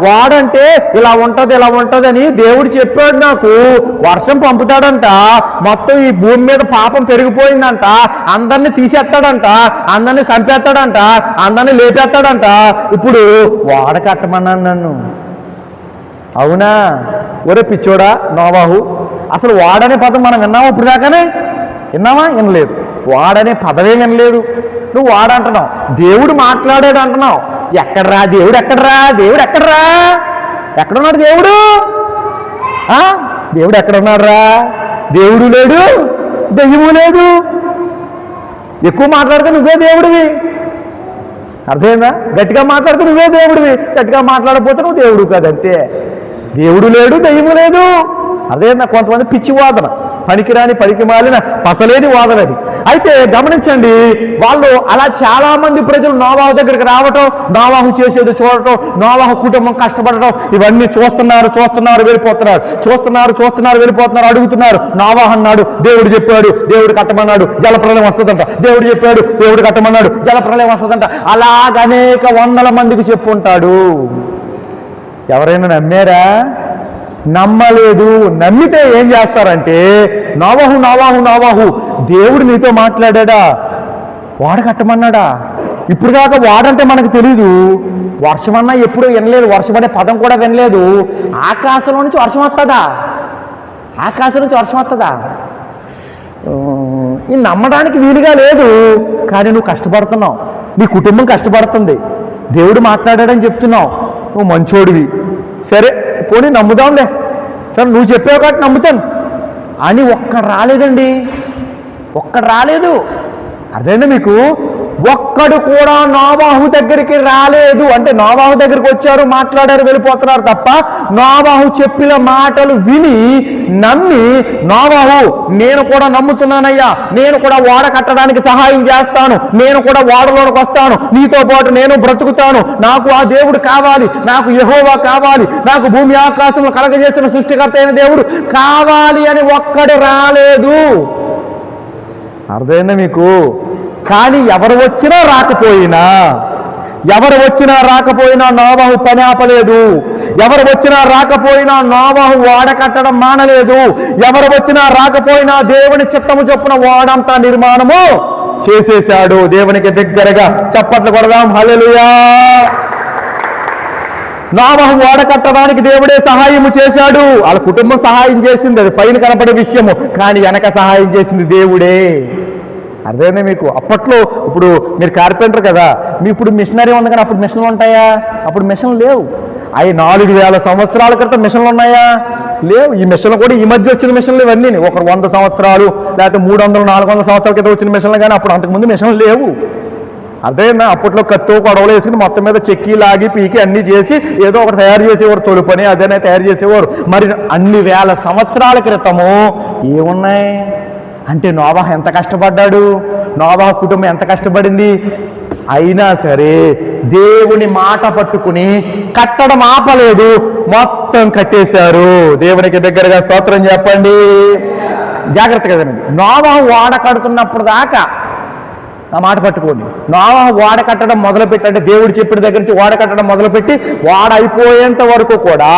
వాడంటే ఇలా ఉంటుంది ఇలా ఉంటుంది అని దేవుడు చెప్పాడు నాకు. వర్షం పంపుతాడంట, మొత్తం ఈ భూమి మీద పాపం పెరిగిపోయిందంట, అందరినీ తీసేస్తాడంట, అందరినీ చంపేస్తాడంట, అందరినీ లేపేస్తాడంట. ఇప్పుడు వాడ కట్టమన్నాను నన్ను. అవునా? ఒరే పిచ్చోడా నోవాహు, అసలు వాడనే పదం మనం విన్నామా? ఇప్పుడు దాకానే విన్నామా? వినలేదు. వాడనే పదవే వినలేదు. నువ్వు వాడంటున్నావు. దేవుడు మాట్లాడాడు అంటున్నావు. ఎక్కడరా దేవుడు? ఎక్కడరా దేవుడు? ఎక్కడరా? ఎక్కడున్నాడు దేవుడు? దేవుడు ఎక్కడున్నాడు రా? దేవుడు లేడు, దెయ్యము లేదు. ఎక్కువ మాట్లాడితే నువ్వే దేవుడివి. అర్థమైందా? గట్టిగా మాట్లాడితే నువ్వే దేవుడివి, గట్టిగా మాట్లాడకపోతే నువ్వు దేవుడు కాదు, అంతే. దేవుడు లేడు, దెయ్యము లేదు. అదేనా కొంతమంది పిచ్చి వాదన. పనికిరాని పనికి మాలిన పసలేని వాదన అది. అయితే గమనించండి, వాళ్ళు అలా చాలా మంది ప్రజలు నోవాహు దగ్గరికి రావటం, నోవాహు చేసేది చూడటం, నోవాహు కుటుంబం కష్టపడటం, ఇవన్నీ చూస్తున్నారు వెళ్ళిపోతున్నారు, అడుగుతున్నారు. నోవాహు అన్నాడు, దేవుడు చెప్పాడు, దేవుడు కట్టమన్నాడు, జలప్రలయం వస్తుందంట. దేవుడు చెప్పాడు, దేవుడు కట్టమన్నాడు, జలప్రలయం వస్తుందంట. అలాగ అనేక వందల మందికి చెప్పుంటాడు. ఎవరైనా నమ్మారా? నమ్మలేదు. నమ్మితే ఏం చేస్తారంటే, నోవాహు దేవుడు నీతో మాట్లాడా? వాడ కట్టమన్నాడా? ఇప్పుడు దాకా వాడంటే మనకు తెలీదు. వర్షమన్నా ఎప్పుడూ వినలేదు, వర్షపడే పదం కూడా వినలేదు. ఆకాశంలో నుంచి వర్షం వస్తుందా? ఇది నమ్మడానికి వీలుగా లేదు. కానీ నువ్వు కష్టపడుతున్నావు, నీ కుటుంబం కష్టపడుతుంది, దేవుడు మాట్లాడాడని చెప్తున్నావు, నువ్వు మంచోడివి, సరే పోనీ నమ్ముదాంలే, సరే నువ్వు చెప్పావు కాబట్టి నమ్ముతాను అని ఒక్కడు రాలేదండి. అర్థమైందా మీకు? ఒక్కడు కూడా నోవాహు దగ్గరికి రాలేదు. అంటే నోవాహు దగ్గరికి వచ్చారు, మాట్లాడారు, వెళ్ళిపోతున్నారు తప్ప నోవాహు చెప్పిన మాటలు విని నమ్మి, నోవాహు నేను కూడా నమ్ముతున్నానయ్యా, నేను కూడా ఓడ కట్టడానికి సహాయం చేస్తాను, నేను కూడా ఓడలోనికి వస్తాను, నీతో పాటు నేను బ్రతుకుతాను, నాకు ఆ దేవుడు కావాలి, నాకు యెహోవా కావాలి, నాకు భూమి ఆకాశములు కలగజేసిన సృష్టికర్త అయిన దేవుడు కావాలి అని ఒక్కడు రాలేదు. అర్థమైందా మీకు? కానీ ఎవరు వచ్చినా రాకపోయినా నోవాహు పని ఆపలేదు. ఎవరు వచ్చినా రాకపోయినా నోవాహు ఓడ కట్టడం మానలేదు. ఎవరు వచ్చినా రాకపోయినా దేవుని చిత్తము చొప్పున ఓడంతా నిర్మాణము చేసేశాడు. దేవునికి దగ్గరగా చప్పట్లు కొడదాం, హల్లెలూయా. నోవాహు ఓడ కట్టడానికి దేవుడే సహాయము చేశాడు. వాళ్ళ కుటుంబం సహాయం చేసింది, అది పైన కనపడే విషయము. కానీ వెనక సహాయం చేసింది దేవుడే. అర్థమైందా మీకు? అప్పట్లో, ఇప్పుడు మీరు కార్పెంటర్ కదా, మీ ఇప్పుడు మిషనరీ ఉంది, కానీ అప్పుడు మిషన్లు ఉంటాయా? అప్పుడు మిషన్లు లేవు. అవి 4000 సంవత్సరాల క్రితం మిషన్లు ఉన్నాయా? లేవు. ఈ మిషన్లు కూడా ఈ మధ్య వచ్చిన మిషన్లు ఇవన్నీ. ఒకరు 100 సంవత్సరాలు లేకపోతే 300-400 సంవత్సరాల క్రితం వచ్చిన మిషన్లు, కానీ అప్పుడు అంతకుముందు మిషన్లు లేవు. అర్థమైందా? అప్పట్లో కత్తో కొడవలు వేసుకుని మొత్తం మీద చెక్కి లాగి పీకి అన్ని చేసి ఏదో ఒకటి తయారు చేసేవారు, తొలుపని అదేనే తయారు చేసేవారు. మరి అన్ని వేల సంవత్సరాల క్రితము ఏమున్నాయి అంటే నోవాహు ఎంత కష్టపడ్డాడు, నోవాహు కుటుంబం ఎంత కష్టపడింది. అయినా సరే దేవుని మాట పట్టుకుని కట్టడం ఆపలేదు, మొత్తం కట్టేశారు. దేవునికి దగ్గరగా స్తోత్రం చెప్పండి. జాగ్రత్తగా వినండి. నోవాహు ఓడ కడుతున్నప్పుడు దాకా నా మాట పట్టుకోండి. నోవాహు ఓడ కట్టడం మొదలుపెట్టి, అంటే దేవుడు చెప్పిన దగ్గర నుంచి ఓడ కట్టడం మొదలుపెట్టి ఓడ అయిపోయేంత వరకు కూడా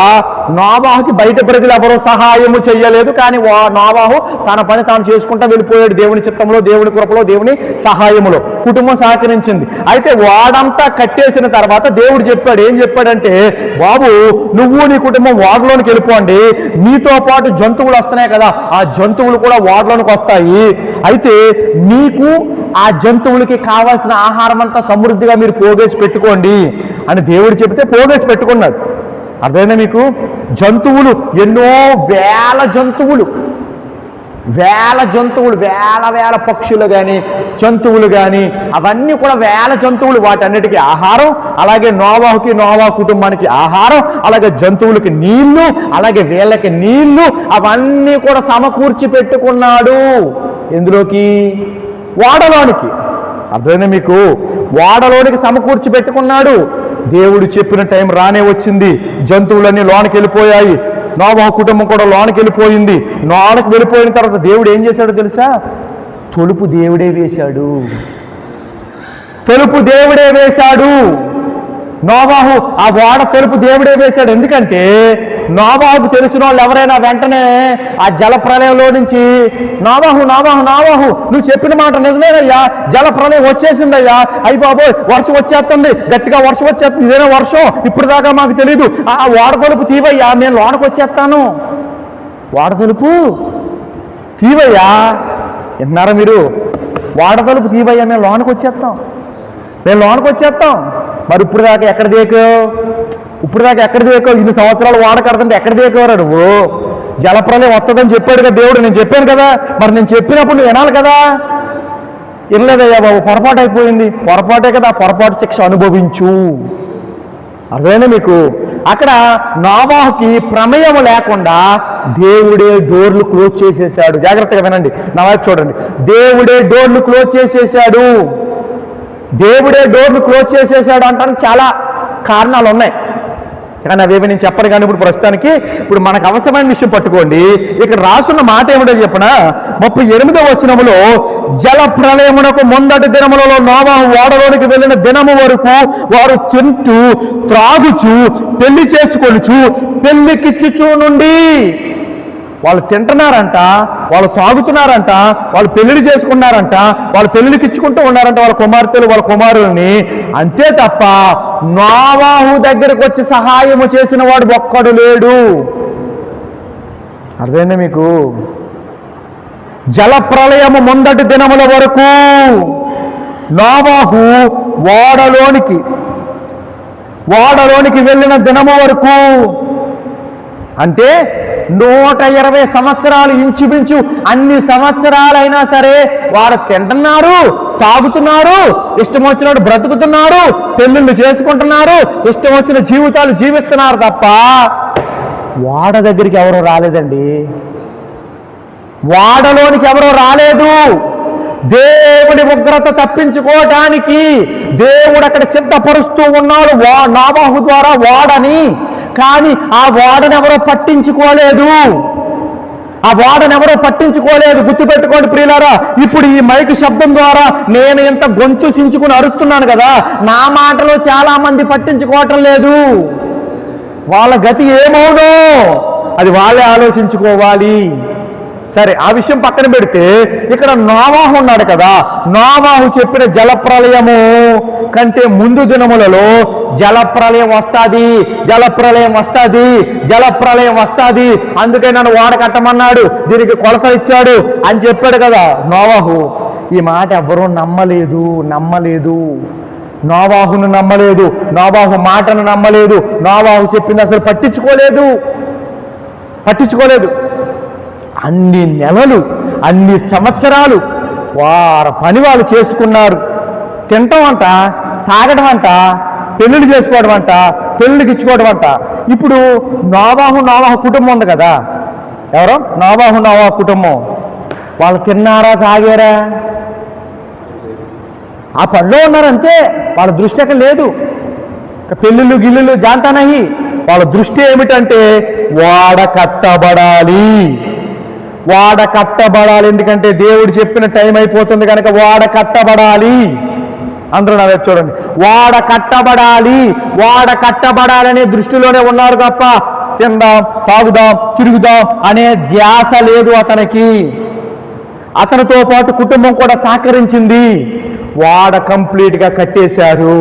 నోవాహుకి బయట ప్రజలు ఎవరో సహాయము చెయ్యలేదు. కానీ నోవాహు తన పని తాను చేసుకుంటూ వెళ్ళిపోయాడు. దేవుని చిత్తంలో, దేవుని కృపలో, దేవుని సహాయములో కుటుంబం సహకరించింది. అయితే ఓడంతా కట్టేసిన తర్వాత దేవుడు చెప్పాడు. ఏం చెప్పాడంటే, బాబు నువ్వు నీ కుటుంబం ఓడలోనికి వెళ్ళిపోండి, మీతో పాటు జంతువులు వస్తున్నాయి కదా, ఆ జంతువులు కూడా ఓడలోనికి వస్తాయి. అయితే మీకు ఆ జంతువులకి కావాల్సిన ఆహారం అంతా సమృద్ధిగా మీరు పోగేసి పెట్టుకోండి అని దేవుడు చెప్తే పోగేసి పెట్టుకున్నాడు. అర్థమైందా మీకు? జంతువులు ఎన్నో వేల జంతువులు, వేల పక్షులు కానీ జంతువులు కానీ అవన్నీ కూడా వేల జంతువులు, వాటన్నిటికీ ఆహారం, అలాగే నోవాహుకి నోవాహు కుటుంబానికి ఆహారం, అలాగే జంతువులకి నీళ్లు, అలాగే వీళ్ళకి నీళ్లు, అవన్నీ కూడా సమకూర్చి పెట్టుకున్నాడు. ఎందులోకి? ఓడలోనికి. అర్థమైందా మీకు? ఓడలోనికి సమకూర్చి పెట్టుకున్నాడు. దేవుడు చెప్పిన టైం రానే వచ్చింది. జంతువులన్నీ లోనికి వెళ్ళిపోయాయి, నోవాహు కుటుంబం కూడా లోనికి వెళ్ళిపోయింది. లోనికి వెళ్ళిపోయిన తర్వాత దేవుడు ఏం చేశాడో తెలుసా? తలుపు దేవుడే వేశాడు. నోవాహు ఆ ఓడ తలుపు దేవుడే వేశాడు. ఎందుకంటే నోవాహుకు తెలిసిన వాళ్ళు ఎవరైనా వెంటనే ఆ జల ప్రళయంలో నుంచి నోవాహు నువ్వు చెప్పిన మాట నిజమేనయ్యా, జల ప్రళయం వచ్చేసిందయ్యా, అయ్యి బాబోయ్ వర్షం వచ్చేస్తుంది, గట్టిగా వర్షం వచ్చేస్తుంది, ఇదేనా వర్షం, ఇప్పుడు దాకా మాకు తెలీదు, ఆ ఓడ తలుపు తీవయ్యా, నేను లోనకు వచ్చేస్తాను, ఓడ తలుపు తీవయ్యా, విన్నారా మీరు? ఓడ తలుపు తీవయ్యా, మేము లోనకు వచ్చేస్తాం. మరి ఇప్పుడు దాకా ఎక్కడ దేకావు? ఇన్ని సంవత్సరాలు ఓడ కడుతుంటే ఎక్కడ దేకేవరా నువ్వు? జలప్రలయం వస్తుందని చెప్పాడు కదా దేవుడు, నేను చెప్పాను కదా, మరి నేను చెప్పినప్పుడు నువ్వు వినాలి కదా. వినలేదయ్యా బాబు, పొరపాటు అయిపోయింది. పొరపాటే కదా, పొరపాటు శిక్ష అనుభవించు. అర్థమైనా మీకు? అక్కడ నోవాహుకి ప్రమేయం లేకుండా దేవుడే డోర్లు క్లోజ్ చేసేసాడు. జాగ్రత్తగా వినండి, నా వైపు చూడండి. దేవుడే డోర్లు క్లోజ్ చేసేసాడు. దేవుడే డోర్లు క్లోజ్ చేసేసాడు అంటానికి చాలా కారణాలు ఉన్నాయి, కానీ అవేమి నేను చెప్పను. కానీ ఇప్పుడు ప్రస్తుతానికి ఇప్పుడు మనకు అవసరమైన విషయం పట్టుకోండి. ఇక్కడ రాసున్న మాట ఏమిటో చెప్పిన 38వ వచనములో, జల ప్రళయమునకు ముందటి దినములలో నోవాహు ఓడలోనికి వెళ్ళిన దినము వరకు వారు తింటూ త్రాగుచు పెళ్లి చేసుకొనుచు పెళ్లికిచ్చుచూ నుండి. వాళ్ళు తింటున్నారంట, వాళ్ళు తాగుతున్నారంట, వాళ్ళు పెళ్లిళ్ళు చేసుకున్నారంట, వాళ్ళు పెళ్లికి ఇచ్చుకుంటూ ఉన్నారంట వాళ్ళ కుమార్తెలు వాళ్ళ కుమారుల్ని. అంతే తప్ప నోవాహు దగ్గరకు వచ్చి సహాయము చేసిన వాడు ఒక్కడు లేడు. అర్థమైందా మీకు? జల ప్రళయము ముందటి దినముల వరకు నోవాహు ఓడలోనికి వెళ్ళిన దినము వరకు, అంటే 120 సంవత్సరాలు, ఇంచుమించు అన్ని సంవత్సరాలైనా సరే వారు తింటున్నారు, తాగుతున్నారు, ఇష్టం వచ్చినట్టు బ్రతుకుతున్నారు, పెళ్ళిళ్ళు చేసుకుంటున్నారు, ఇష్టం వచ్చిన జీవితాలు జీవిస్తున్నారు తప్ప వాడ దగ్గరికి ఎవరో రాలేదండి. వాడలోనికి ఎవరో రాలేదు. దేవుడి ఉగ్రత తప్పించుకోవటానికి దేవుడు అక్కడ సిద్ధపరుస్తూ ఉన్నాడు నోవాహు ద్వారా వాడని. కానీ ఆ వాడనెవరో పట్టించుకోలేదు. గుర్తుపెట్టుకోండి ప్రియులారా, ఇప్పుడు ఈ మైక్ శబ్దం ద్వారా నేను ఇంత గొంతు సించుకుని అరుస్తున్నాను కదా, నా మాటలు చాలా మంది పట్టించుకోవటం లేదు. వాళ్ళ గతి ఏమవునో అది వాళ్ళే ఆలోచించుకోవాలి. సరే, ఆ విషయం పక్కన పెడితే ఇక్కడ నోవాహు ఉన్నాడు కదా, నోవాహు చెప్పిన జలప్రలయము కంటే ముందు దినములలో జలప్రలయం వస్తుంది, అందుకే నన్ను వాడ కట్టమన్నాడు, దీనికి కొలత ఇచ్చాడు అని చెప్పాడు కదా నోవాహు. ఈ మాట ఎవరూ నమ్మలేదు. నోవాహును నమ్మలేదు, నోవాహు మాటను నమ్మలేదు, నోవాహు చెప్పింది అసలు పట్టించుకోలేదు. అన్ని నెలలు, అన్ని సంవత్సరాలు వారి పని వాళ్ళు చేసుకున్నారు. తినటం అంట, తాగడం అంట, పెళ్ళిళ్ళు చేసుకోవడం అంట, పెళ్ళిళ్ళకి ఇచ్చుకోవడం అంట. ఇప్పుడు నోవాహు కుటుంబం ఉంది కదా, ఎవరో నోవాహు కుటుంబం, వాళ్ళు తిన్నారా, తాగారా, ఆ పనిలో ఉన్నారంతే. వాళ్ళ దృష్టి అక్కడ లేదు. పెళ్ళిళ్ళు గిల్లులు జాంతానహి. వాళ్ళ దృష్టి ఏమిటంటే వాడ కట్టబడాలి. ఎందుకంటే దేవుడు చెప్పిన టైం అయిపోతుంది కనుక వాడ కట్టబడాలి. అందరూ నా వైపు చూడండి. వాడ కట్టబడాలనే దృష్టిలోనే ఉన్నారు తప్ప తిందాం, తాగుదాం, తిరుగుదాం అనే ధ్యాస లేదు అతనికి. అతనితో పాటు కుటుంబం కూడా సహకరించింది. వాడ కంప్లీట్గా కట్టేశారు.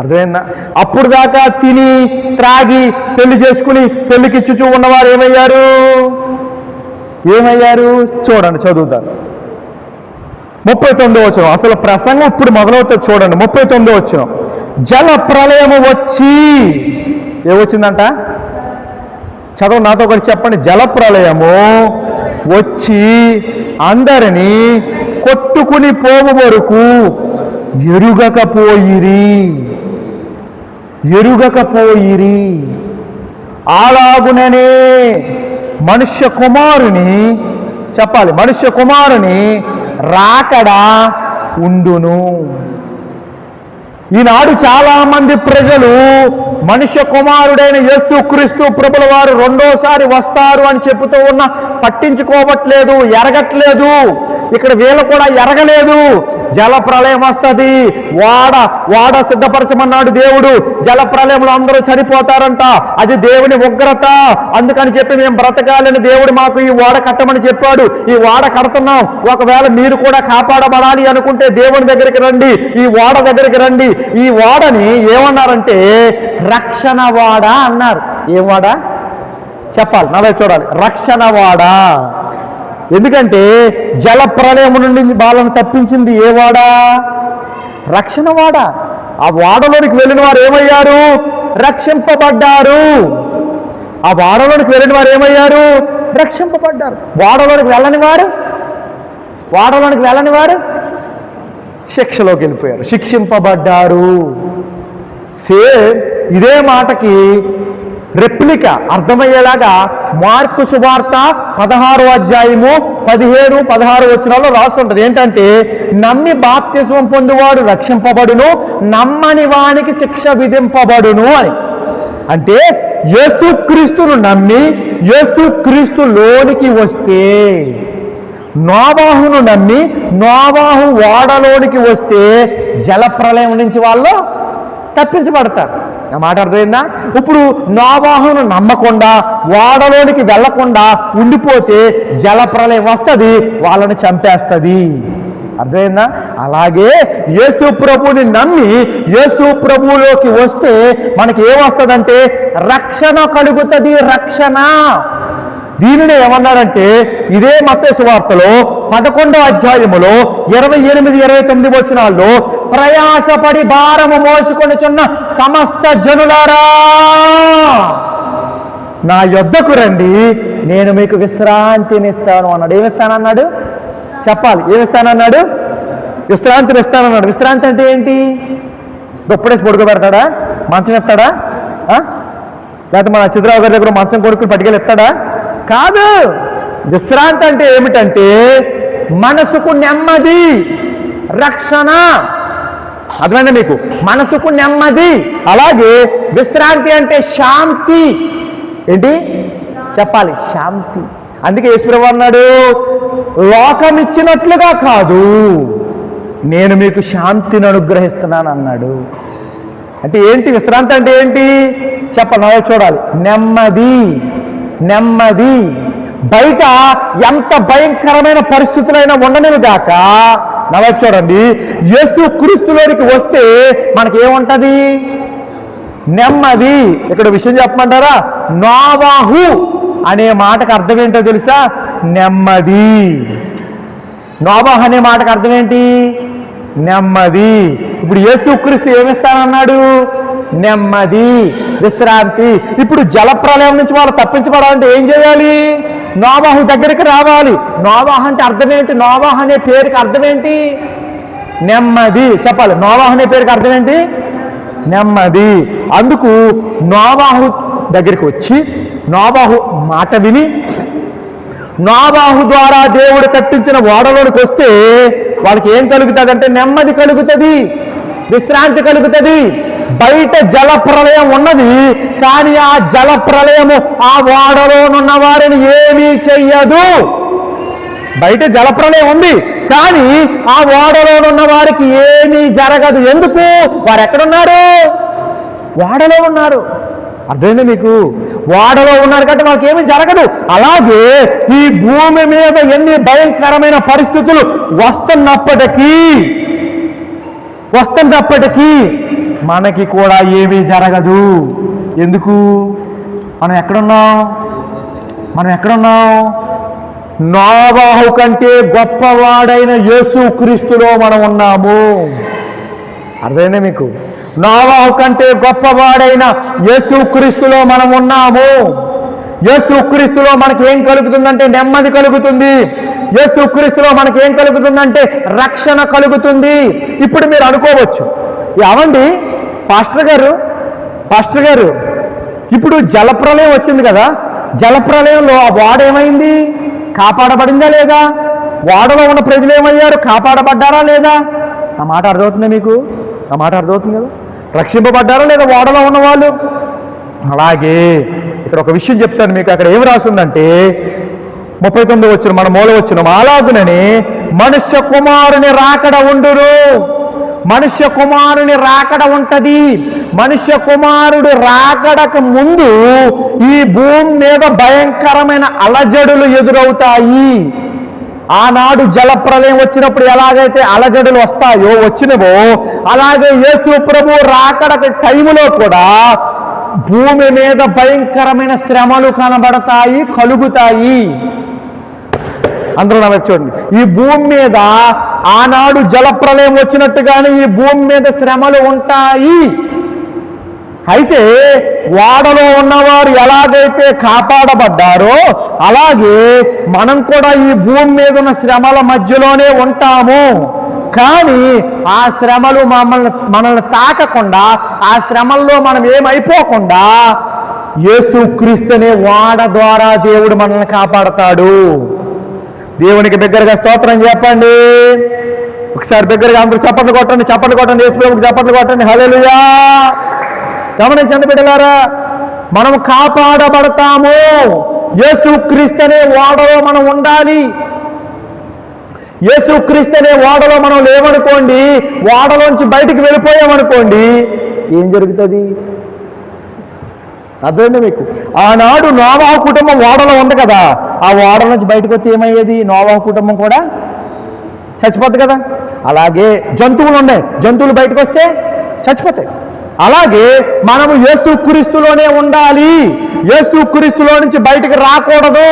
అర్థమైందా? అప్పుడు దాకా తిని త్రాగి పెళ్లి చేసుకుని పెళ్లికిచ్చుచూ ఉన్నవారు ఏమయ్యారు చూడండి, చదువుతారు. 39వ వచనం, అసలు ప్రసంగం ఇప్పుడు మొదలవుతుంది చూడండి. 39వ వచనం, జల ప్రళయము వచ్చి ఏమొచ్చిందంట? చదువు నాతో ఒకటి చెప్పండి. జల ప్రళయము వచ్చి అందరినీ కొట్టుకుని పోవు వరకు ఎరుగకపోయిరి. అలాగుననే మనుష్య కుమారుని రాకడా ఉండును. ఈనాడు చాలా మంది ప్రజలు మనుష్య కుమారుడైన యేసుక్రీస్తు ప్రభుల వారు రెండోసారి వస్తారు అని చెబుతూ ఉన్నా పట్టించుకోవట్లేదు, ఎరగట్లేదు. ఇక్కడ వీళ్ళు కూడా ఎరగలేదు. జల ప్రళయం వస్తుంది, వాడ సిద్ధపరచమన్నాడు దేవుడు. జల ప్రళయంలో అందరూ చనిపోతారంట, అది దేవుని ఉగ్రత. అందుకని చెప్పి మేము బ్రతకాలని దేవుడు మాకు ఈ వాడ కట్టమని చెప్పాడు. ఈ వాడ కడుతున్నాం. ఒకవేళ మీరు కూడా కాపాడబడాలి అనుకుంటే దేవుని దగ్గరికి రండి, ఈ వాడ దగ్గరికి రండి. ఈ వాడని ఏమన్నారంటే రక్షణ వాడ అన్నారు. ఏం వాడ చెప్పాలి, నవ్వే చూడాలి. రక్షణ వాడ. ఎందుకంటే జల ప్రళయం నుండి వాళ్ళను తప్పించింది ఏ వాడ? రక్షణ వాడ. ఆ వాడలోనికి వెళ్ళిన వారు ఏమయ్యారు? రక్షింపబడ్డారు. వాడలోనికి వెళ్ళని వారు శిక్షలోకి వెళ్ళిపోయారు, శిక్షింపబడ్డారు. సేమ్ ఇదే మాటకి రెప్లికా అర్థమయ్యేలాగా మార్కు సువార్త 16వ అధ్యాయము 17-16 వచనాల్లో రాస్తుంటది. ఏంటంటే, నమ్మి బాప్తిస్మం పొందువాడు రక్షింపబడును, నమ్మని వానికి శిక్ష విధింపబడును అని. అంటే యేసుక్రీస్తును నమ్మి యేసుక్రీస్తు లోనికి వస్తే, నోవాహును నమ్మి నోవాహు ఓడలోనికి వస్తే జలప్రలయం నుంచి వాళ్ళు తప్పించబడతారు. నా మాట అర్థమైందా? ఇప్పుడు నోవాహును నమ్మకుండా ఓడలోనికి వెళ్లకుండా ఉండిపోతే జలప్రలయం వస్తుంది, వాళ్ళని చంపేస్తుంది. అర్థమైందా? అలాగే యేసు ప్రభువుని నమ్మి యేసు ప్రభువులోకి వస్తే మనకి ఏమొస్తుందంటే రక్షణ కలుగుతుంది. రక్షణ. దీనిని ఏమన్నారంటే, ఇదే మత్తయి సువార్తలో 11వ అధ్యాయములో 28-29 వచనాల్లో, ప్రయాసపడి భారము మోసుకొనుచున్న సమస్త జనులారా నా యొద్దకు రండి, నేను మీకు విశ్రాంతిని ఇస్తాను అన్నాడు. ఏమిస్తానన్నాడు? చెప్పాలి. ఏమిస్తానన్నాడు? విశ్రాంతిని ఇస్తానన్నాడు. విశ్రాంతి అంటే ఏంటి? గొప్పడేసి పడుకోబెడతాడా? మంచం ఎత్తాడా? లేకపోతే మన చిత్రరావు గారి దగ్గర మంచం కొడుకుని పట్టుకెళ్ళి ఎత్తాడా? కాదు. విశ్రాంతి అంటే ఏమిటంటే మనసుకు నెమ్మది, రక్షణ. అర్థమైందా మీకు? మనసుకు నెమ్మది. అలాగే విశ్రాంతి అంటే శాంతి. ఏంటి చెప్పాలి? శాంతి. అందుకే యేసుప్రభువు అన్నాడు, లోకం ఇచ్చినట్లుగా కాదు, నేను మీకు శాంతిని అనుగ్రహిస్తున్నాను అన్నాడు. అంటే ఏంటి విశ్రాంతి అంటే ఏంటి చెప్పాలి? చూడాలి. నెమ్మది. నెమ్మది. బయట ఎంత భయంకరమైన పరిస్థితులైనా ఉండనివి గాక, చూడండి, యేసుక్రీస్తులోనికి వస్తే మనకేముంటది? నెమ్మది. ఇక్కడ విషయం చెప్పమంటారా? నోవాహు అనే మాటకు అర్థం ఏంటో తెలుసా? నెమ్మది. నోవాహు అనే మాటకు అర్థం ఏంటి? నెమ్మది. ఇప్పుడు యేసుక్రీస్తు ఏమిస్తానన్నాడు? నెమ్మది, విశ్రాంతి. ఇప్పుడు జలప్రలయం నుంచి వాళ్ళు తప్పించబడాలంటే ఏం చేయాలి? నోవాహు దగ్గరికి రావాలి. నోవాహు అంటే అర్థం ఏంటి? నోవాహు అనే పేరుకి అర్థం ఏంటి? నెమ్మది. చెప్పాలి. నోవాహు అనే పేరుకి అర్థం ఏంటి? నెమ్మది. అందుకు నోవాహు దగ్గరికి వచ్చి నోవాహు మాట విని నోవాహు ద్వారా దేవుడు కట్టించిన ఓడలోనికి వస్తే వాళ్ళకి ఏం కలుగుతుంది అంటే నెమ్మది కలుగుతుంది, విశ్రాంతి కలుగుతుంది. బయట జలప్రలయం ఉన్నది, కానీ ఆ జలప్రలయము ఆ ఓడలోనున్న వారిని ఏమీ చెయ్యదు. బయట జలప్రలయం ఉంది, కానీ ఆ ఓడలోనున్న వారికి ఏమీ జరగదు. ఎందుకు? వారు ఎక్కడున్నారు? ఓడలో ఉన్నారు. అర్థమైంది మీకు? ఓడలో ఉన్నారు కాబట్టి వాళ్ళకి ఏమీ జరగదు. అలాగే ఈ భూమి మీద ఎన్ని భయంకరమైన పరిస్థితులు వస్తున్నప్పటికీ మనకి కూడా ఏమీ జరగదు. ఎందుకు? మనం ఎక్కడున్నాం? నోవాహు కంటే గొప్పవాడైన యేసుక్రీస్తులో మనం ఉన్నాము. అర్థమైందా మీకు? నోవాహు కంటే గొప్పవాడైన యేసుక్రీస్తులో మనం ఉన్నాము. యేసుక్రీస్తులో మనకి ఏం కలుగుతుందంటే నెమ్మది కలుగుతుంది. యేసుక్రీస్తులో మనకి ఏం కలుగుతుందంటే రక్షణ కలుగుతుంది. ఇప్పుడు మీరు అనుకోవచ్చు, ఏమండి పాస్టర్ గారు ఇప్పుడు జలప్రలయం వచ్చింది కదా, జలప్రలయంలో ఆ ఓడ ఏమైంది? కాపాడబడిందా లేదా? ఓడలో ఉన్న ప్రజలు ఏమయ్యారు? కాపాడబడ్డారా లేదా? ఆ మాట అర్థమవుతుందా మీకు? ఆ మాట అర్థమవుతుంది కదా? రక్షింపబడ్డారా లేదా ఓడలో ఉన్న వాళ్ళు? అలాగే ఇక్కడ ఒక విషయం చెప్తాను మీకు. అక్కడ ఏమి రాసిందంటే 39 వచ్చిన మన మూల వచ్చిన అలాగునని మనుష్య కుమారుని రాకడ ఉండును. మనుష్య కుమారుని రాకడ ఉంటది. మనుష్య కుమారుడు రాకడకు ముందు ఈ భూమి మీద భయంకరమైన అలజడులు ఎదురవుతాయి. ఆనాడు జలప్రలయం వచ్చినప్పుడు ఎలాగైతే అలజడులు వచ్చినవో అలాగే యేసు ప్రభు రాకడ టైములో కూడా భూమి మీద భయంకరమైన శ్రమలు కలుగుతాయి. అందరూ నవ్వు చూడండి. ఈ భూమి మీద ఆనాడు జలప్రలయం వచ్చినట్టుగానే ఈ భూమి మీద శ్రమలు ఉంటాయి. అయితే ఓడలో ఉన్నవారు ఎలాగైతే కాపాడబడ్డారో అలాగే మనం కూడా ఈ భూమి మీద ఉన్న శ్రమల మధ్యలోనే ఉంటాము. కానీ ఆ శ్రమలు మనల్ని తాకకుండా, ఆ శ్రమల్లో మనం ఏమైపోకుండా యేసుక్రీస్తు అనే వాడ ద్వారా దేవుడు మనల్ని కాపాడతాడు. దేవునికి బిగ్గరగా స్తోత్రం చెప్పండి. ఒకసారి బిగ్గరగా అందరూ చప్పట్లు కొట్టండి, చప్పట్లు కొట్టండి, యేసు ప్రభువుకి చప్పట్లు కొట్టండి. హల్లెలూయా. గమనించండి బిడ్డలారా, మనం కాపాడబడతాము. యేసుక్రీస్తు అనే వాడలో మనం ఉండాలి. యేసుక్రీస్తు అనే వాడలో మనం లేవనుకోండి, వాడలోంచి బయటికి వెళ్ళిపోయామనుకోండి, ఏం జరుగుతుంది? అర్థమైంది మీకు? ఆనాడు నోవాహు కుటుంబం ఓడలో ఉంది కదా, ఆ ఓడ నుంచి బయటకు వస్తే ఏమయ్యేది? నోవాహు కుటుంబం కూడా చచ్చిపోద్ది కదా. అలాగే జంతువులు ఉన్నాయి, జంతువులు బయటకు వస్తే చచ్చిపోతాయి. అలాగే మనము యేసుక్రీస్తులోనే ఉండాలి. యేసుక్రీస్తులో నుంచి బయటికి రాకూడదు.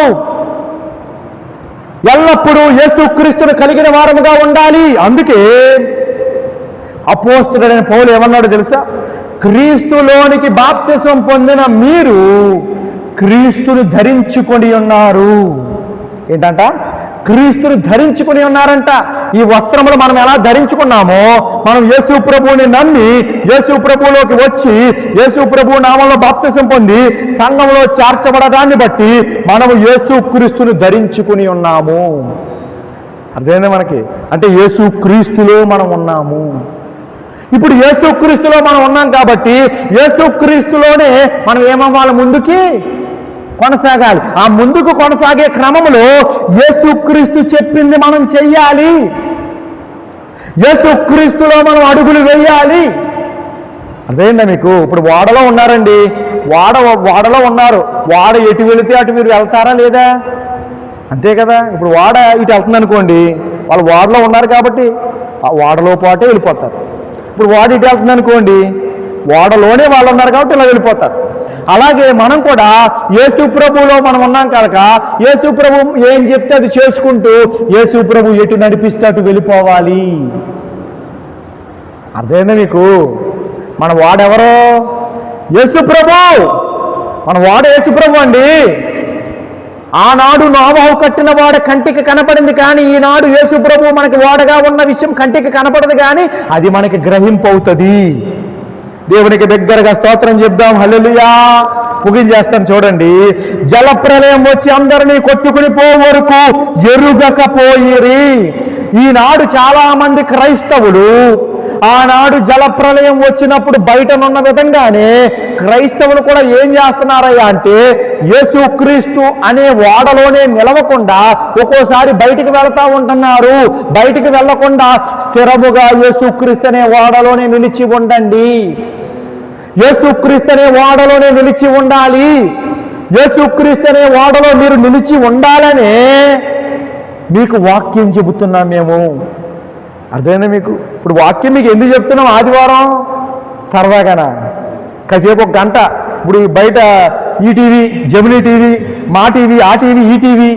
ఎల్లప్పుడూ యేసుక్రీస్తును కలిగిన వారముగా ఉండాలి. అందుకే అపోస్తలుడైన పౌలు ఏమన్నాడు తెలుసా? క్రీస్తులోనికి బాప్తిసం పొందిన మీరు క్రీస్తుని ధరించుకొని ఉన్నారు. ఏంటంట? క్రీస్తుని ధరించుకుని ఉన్నారంట. ఈ వస్త్రములు మనం ఎలా ధరించుకున్నామో, మనం యేసు ప్రభువుని నమ్మి యేసు ప్రభువులోకి వచ్చి యేసు ప్రభువు నామంలో బాప్తిసం పొంది సంఘంలో చేర్చబడడాన్ని బట్టి మనము యేసు క్రీస్తుని ధరించుకుని ఉన్నాము. అర్థమైందా మనకి? అంటే యేసు క్రీస్తులో మనం ఉన్నాము. ఇప్పుడు యేసుక్రీస్తులో మనం ఉన్నాం కాబట్టి యేసుక్రీస్తులోనే మనం ఏమవ్వాలి? ముందుకి కొనసాగాలి. ఆ ముందుకు కొనసాగే క్రమంలో యేసుక్రీస్తు చెప్పింది మనం చెయ్యాలి. యేసుక్రీస్తులో మనం అడుగులు వేయాలి. అదేందా మీకు? ఇప్పుడు వాడలో ఉన్నారండి, వాడలో ఉన్నారు. వాడ ఎటు వెళితే అటు మీరు వెళ్తారా లేదా? అంతే కదా. ఇప్పుడు వాడ ఇటు వెళ్తుంది అనుకోండి, వాళ్ళు వాడలో ఉన్నారు కాబట్టి ఆ వాడలో పాటే వెళ్ళిపోతారు. ఇప్పుడు వాడు ఇటు వెళ్తుంది అనుకోండి, వాడలోనే వాళ్ళు ఉన్నారు కాబట్టి ఇలా వెళ్ళిపోతారు. అలాగే మనం కూడా యేసు ప్రభువులో మనం ఉన్నాం కనుక యేసు ప్రభు ఏం చెప్తే అది చేసుకుంటూ యేసు ప్రభు ఎటు నడిపిస్తే అటు వెళ్ళిపోవాలి. అర్థమైందా మీకు? మన వాడెవరో? యేసు ప్రభు. మన వాడు యేసు ప్రభు అండి. ఆనాడు నోవాహు కట్టిన వాడ కంటికి కనపడింది, కానీ ఈనాడు యేసు ప్రభు మనకి వాడగా ఉన్న విషయం కంటికి కనపడదు, కానీ అది మనకి గ్రహింపు అవుతుంది. దేవునికి దగ్గరగా స్తోత్రం చెప్దాం. హల్లెలూయా. ముగించేస్తాను చూడండి. జలప్రలయం వచ్చి అందరినీ కొట్టుకుని పో వరకు ఎరుగకపోయిరి. ఈనాడు చాలా మంది క్రైస్తవులు ఆనాడు జలప్రలయం వచ్చినప్పుడు బయటనున్న విధంగానే క్రైస్తవులు కూడా ఏం చేస్తున్నారయ్యా అంటే యేసుక్రీస్తు అనే వాడలోనే నిలవకుండా ఒక్కోసారి బయటికి వెళ్తా ఉంటున్నారు. బయటికి వెళ్లకుండా స్థిరముగా యేసుక్రీస్తు అనే వాడలోనే నిలిచి ఉండండి. యేసుక్రీస్తు అనే వాడలోనే నిలిచి ఉండాలి. యేసుక్రీస్తు అనే వాడలో మీరు నిలిచి ఉండాలనే మీకు వాక్యం చెబుతున్నాం మేము. అర్థమైందా మీకు? ఇప్పుడు వాక్యం మీకు ఎందుకు చెప్తున్నాం? ఆదివారం సరదాగానా? కాసేపు ఒక గంట. ఇప్పుడు బయట ఈటీవీ, జెమినీ టీవీ, మా టీవీ, ఆ టీవీ, ఈ టీవీ,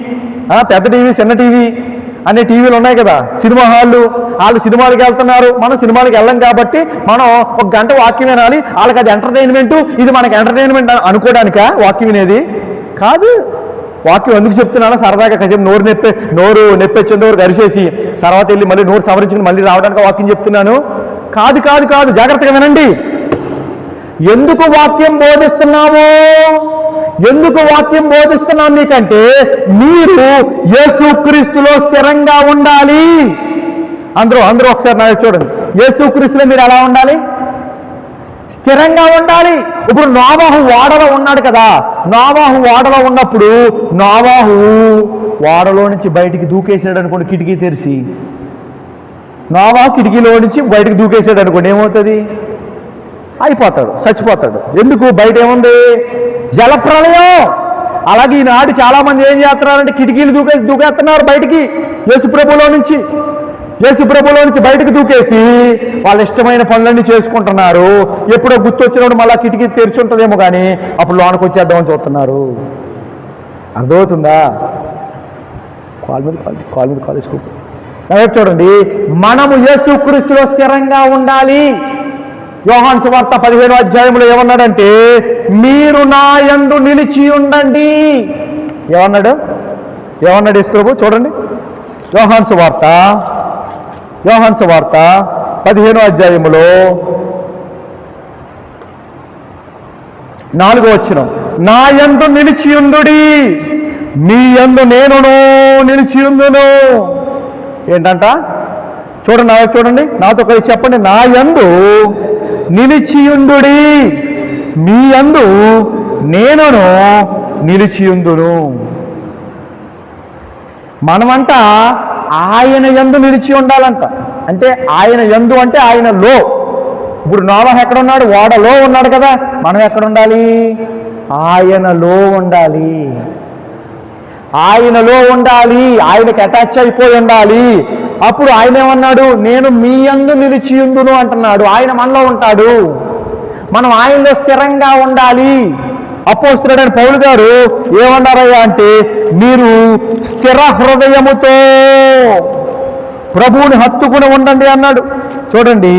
పెద్ద టీవీ, చిన్న టీవీ అనే టీవీలు ఉన్నాయి కదా, సినిమా హాళ్ళు. వాళ్ళు సినిమాలకు వెళ్తున్నారు, మనం సినిమాలకు వెళ్ళం కాబట్టి మనం ఒక గంట వాక్యం వినాలి. వాళ్ళకి అది ఎంటర్టైన్మెంటు, ఇది మనకి ఎంటర్టైన్మెంట్ అనుకోవడానికా వాక్యం వినేది? కాదు. వాక్యం ఎందుకు చెప్తున్నానో సరదాగా కాసేపు నోరు నొప్పెచ్చేంత వరకు అరిచేసి తర్వాత వెళ్ళి మళ్ళీ నోరు సవరించుకుని మళ్ళీ రావడానికి వాక్యం చెప్తున్నాను? కాదు కాదు కాదు. జాగ్రత్తగా వినండి. ఎందుకు వాక్యం బోధిస్తున్నాము? ఎందుకు వాక్యం బోధిస్తున్నాం మీకంటే మీరు యేసుక్రీస్తులో స్థిరంగా ఉండాలి. అందరూ ఒకసారి నాకు చూడండి. యేసుక్రీస్తులో మీరు ఎలా ఉండాలి? స్థిరంగా ఉండాలి. ఇప్పుడు నోవాహు వాడలో ఉన్నాడు కదా, నోవాహు వాడలో ఉన్నప్పుడు నోవాహు వాడలో నుంచి బయటికి దూకేసాడు అనుకోండి, కిటికీ తెరిచి. నోవాహు కిటికీలో నుంచి బయటికి దూకేసాడు అనుకోండి, ఏమవుతుంది? అయిపోతాడు, చచ్చిపోతాడు. ఎందుకు? బయట ఏముంది? జలప్రలయం. అలాగే ఈనాడు చాలా మంది ఏం చేస్తున్నారంటే కిటికీలు దూకేస్తున్నారు బయటికి. యేసుప్రభులో నుంచి బయటకు దూకేసి వాళ్ళ ఇష్టమైన పనులన్నీ చేసుకుంటున్నారు. ఎప్పుడో గుర్తొచ్చినప్పుడు మళ్ళీ కిటికీ తెరిచి ఉంటుందేమో కానీ అప్పుడు లోనికి వచ్చేద్దామని చూస్తున్నారు. అర్థమవుతుందా? కాల్ మీద వేసుకో. చూడండి, మనము యేసుక్రీస్తులో స్థిరంగా ఉండాలి. యోహాను సువార్త 15వ అధ్యాయంలో ఏమన్నాడంటే మీరు నా యందు నిలిచి ఉండండి. ఏమన్నాడు యేసు ప్రభు? చూడండి, యోహాను సువార్త యోహాను సువార్త 15వ అధ్యాయములో 4వ వచనం, నా యందు నిలిచియుండుడి, మీ యందు నేనును నిలిచియుందును. ఏంటంట? చూడండి, నాతో కలిసి చెప్పండి. నా యందు నిలిచియుండుడి, మీ యందు నేనును నిలిచియుందును. మనమంట ఆయన యందు నిలిచి ఉండాలంట. అంటే ఆయన యందు అంటే ఆయనలో. ఇప్పుడు నోవహు ఎక్కడ ఉన్నాడు? ఓడలో ఉన్నాడు కదా. మనం ఎక్కడ ఉండాలి? ఆయనలో ఉండాలి. ఆయనలో ఉండాలి, ఆయనకి అటాచ్ అయిపోయి ఉండాలి. అప్పుడు ఆయన ఏమన్నాడు? నేను మీ యందు నిలిచియుందును అంటున్నాడు. ఆయన మనలో ఉంటాడు, మనం ఆయనలో స్థిరంగా ఉండాలి. అపోస్తలుడైన పౌలు గారు ఏమన్నారయ్యా అంటే, మీరు స్థిర హృదయముతో ప్రభువుని హత్తుకుని ఉండండి అన్నాడు. చూడండి,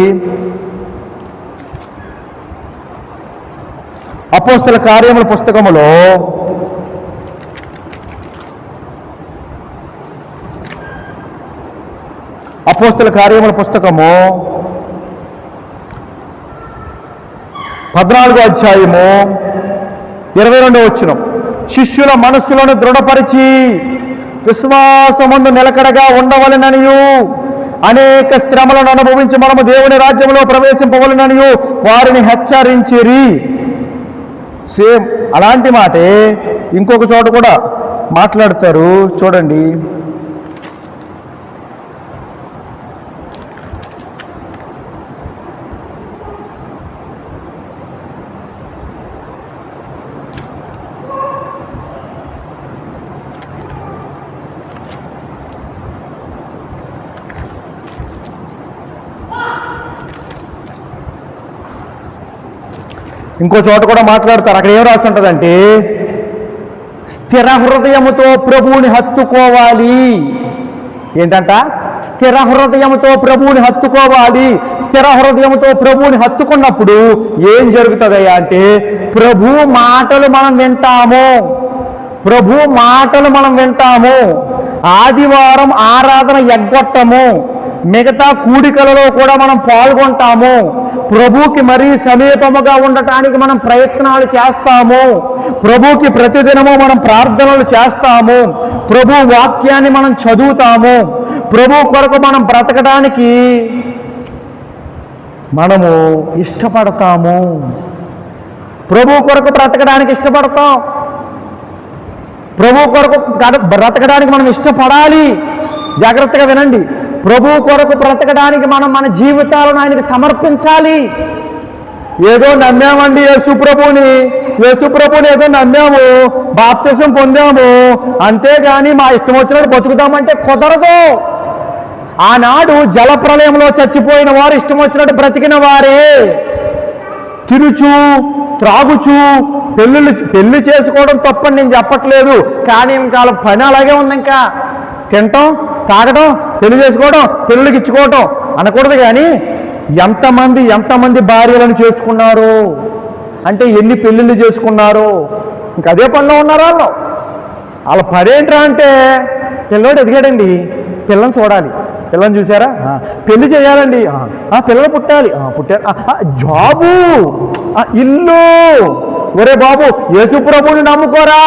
అపోస్తల కార్యముల పుస్తకములో అపోస్తల కార్యముల పుస్తకము 14వ అధ్యాయము 22వ వచనం, శిష్యుల మనస్సులను దృఢపరిచి విశ్వాసమందు నిలకడగా ఉండవలెననియు, అనేక శ్రమలను అనుభవించి మనము దేవుని రాజ్యంలో ప్రవేశింపవలెననియు వారిని హెచ్చరించిరి. సేమ్ అలాంటి మాటే ఇంకొక చోట కూడా మాట్లాడతారు. చూడండి, ఇంకో చోట కూడా మాట్లాడతారు. అక్కడ ఏం రాసి ఉంటుందంటే, స్థిర హృదయముతో ప్రభువుని హత్తుకోవాలి. ఏంటంట? స్థిర హృదయముతో ప్రభువుని హత్తుకోవాలి. స్థిర హృదయముతో ప్రభువుని హత్తుకున్నప్పుడు ఏం జరుగుతుందయ్యా అంటే, ప్రభు మాటలు మనం వింటాము. ఆదివారం ఆరాధన ఎగ్గొట్టము, మిగతా కూడికలలో కూడా మనం పాల్గొంటాము. ప్రభువుకి మరీ సమీపముగా ఉండటానికి మనం ప్రయత్నాలు చేస్తాము. ప్రభువుకి ప్రతిదినము మనం ప్రార్థనలు చేస్తాము. ప్రభు వాక్యాన్ని మనం చదువుతాము. ప్రభు కొరకు మనం బ్రతకడానికి మనము ఇష్టపడతాము. ప్రభు కొరకు బ్రతకడానికి ఇష్టపడతాం. ప్రభు కొరకు బ్రతకడానికి మనం ఇష్టపడాలి. జాగ్రత్తగా వినండి. ప్రభు కొరకు బ్రతకడానికి మనం మన జీవితాలను ఆయనకి సమర్పించాలి. ఏదో నమ్మామండి యేసుప్రభుని ఏదో నమ్మాము, బాప్తిసం పొందాము, అంతేగాని మా ఇష్టం వచ్చినట్టు బతుకుతామంటే కుదరదు. ఆనాడు జలప్రలయంలో చచ్చిపోయిన వారు ఇష్టం వచ్చినట్టు బ్రతికిన వారే. తినుచు త్రాగుచు పెళ్లి చేసుకోవడం తప్పని నేను చెప్పట్లేదు, కానీ ఇంకా పని అలాగే ఉంది. ఇంకా తినటం, తాగడం, పెళ్లి చేసుకోవడం, పెళ్ళికి ఇచ్చుకోవటం అనకూడదు. కానీ ఎంతమంది భార్యలను చేసుకున్నారు అంటే, ఎన్ని పెళ్ళిళ్ళు చేసుకున్నారు, ఇంకా అదే పనిలో ఉన్నారు వాళ్ళు. వాళ్ళ పనేంట్రా అంటే, పిల్లోడు ఎదిగాడండి, పిల్లని చూడాలి, పిల్లని చూసారా, పెళ్లి చేయాలండి, పిల్లలు పుట్టాలి, జాబు, ఇల్లు. ఒరే బాబు, యేసుప్రభుని నమ్ముకోరా,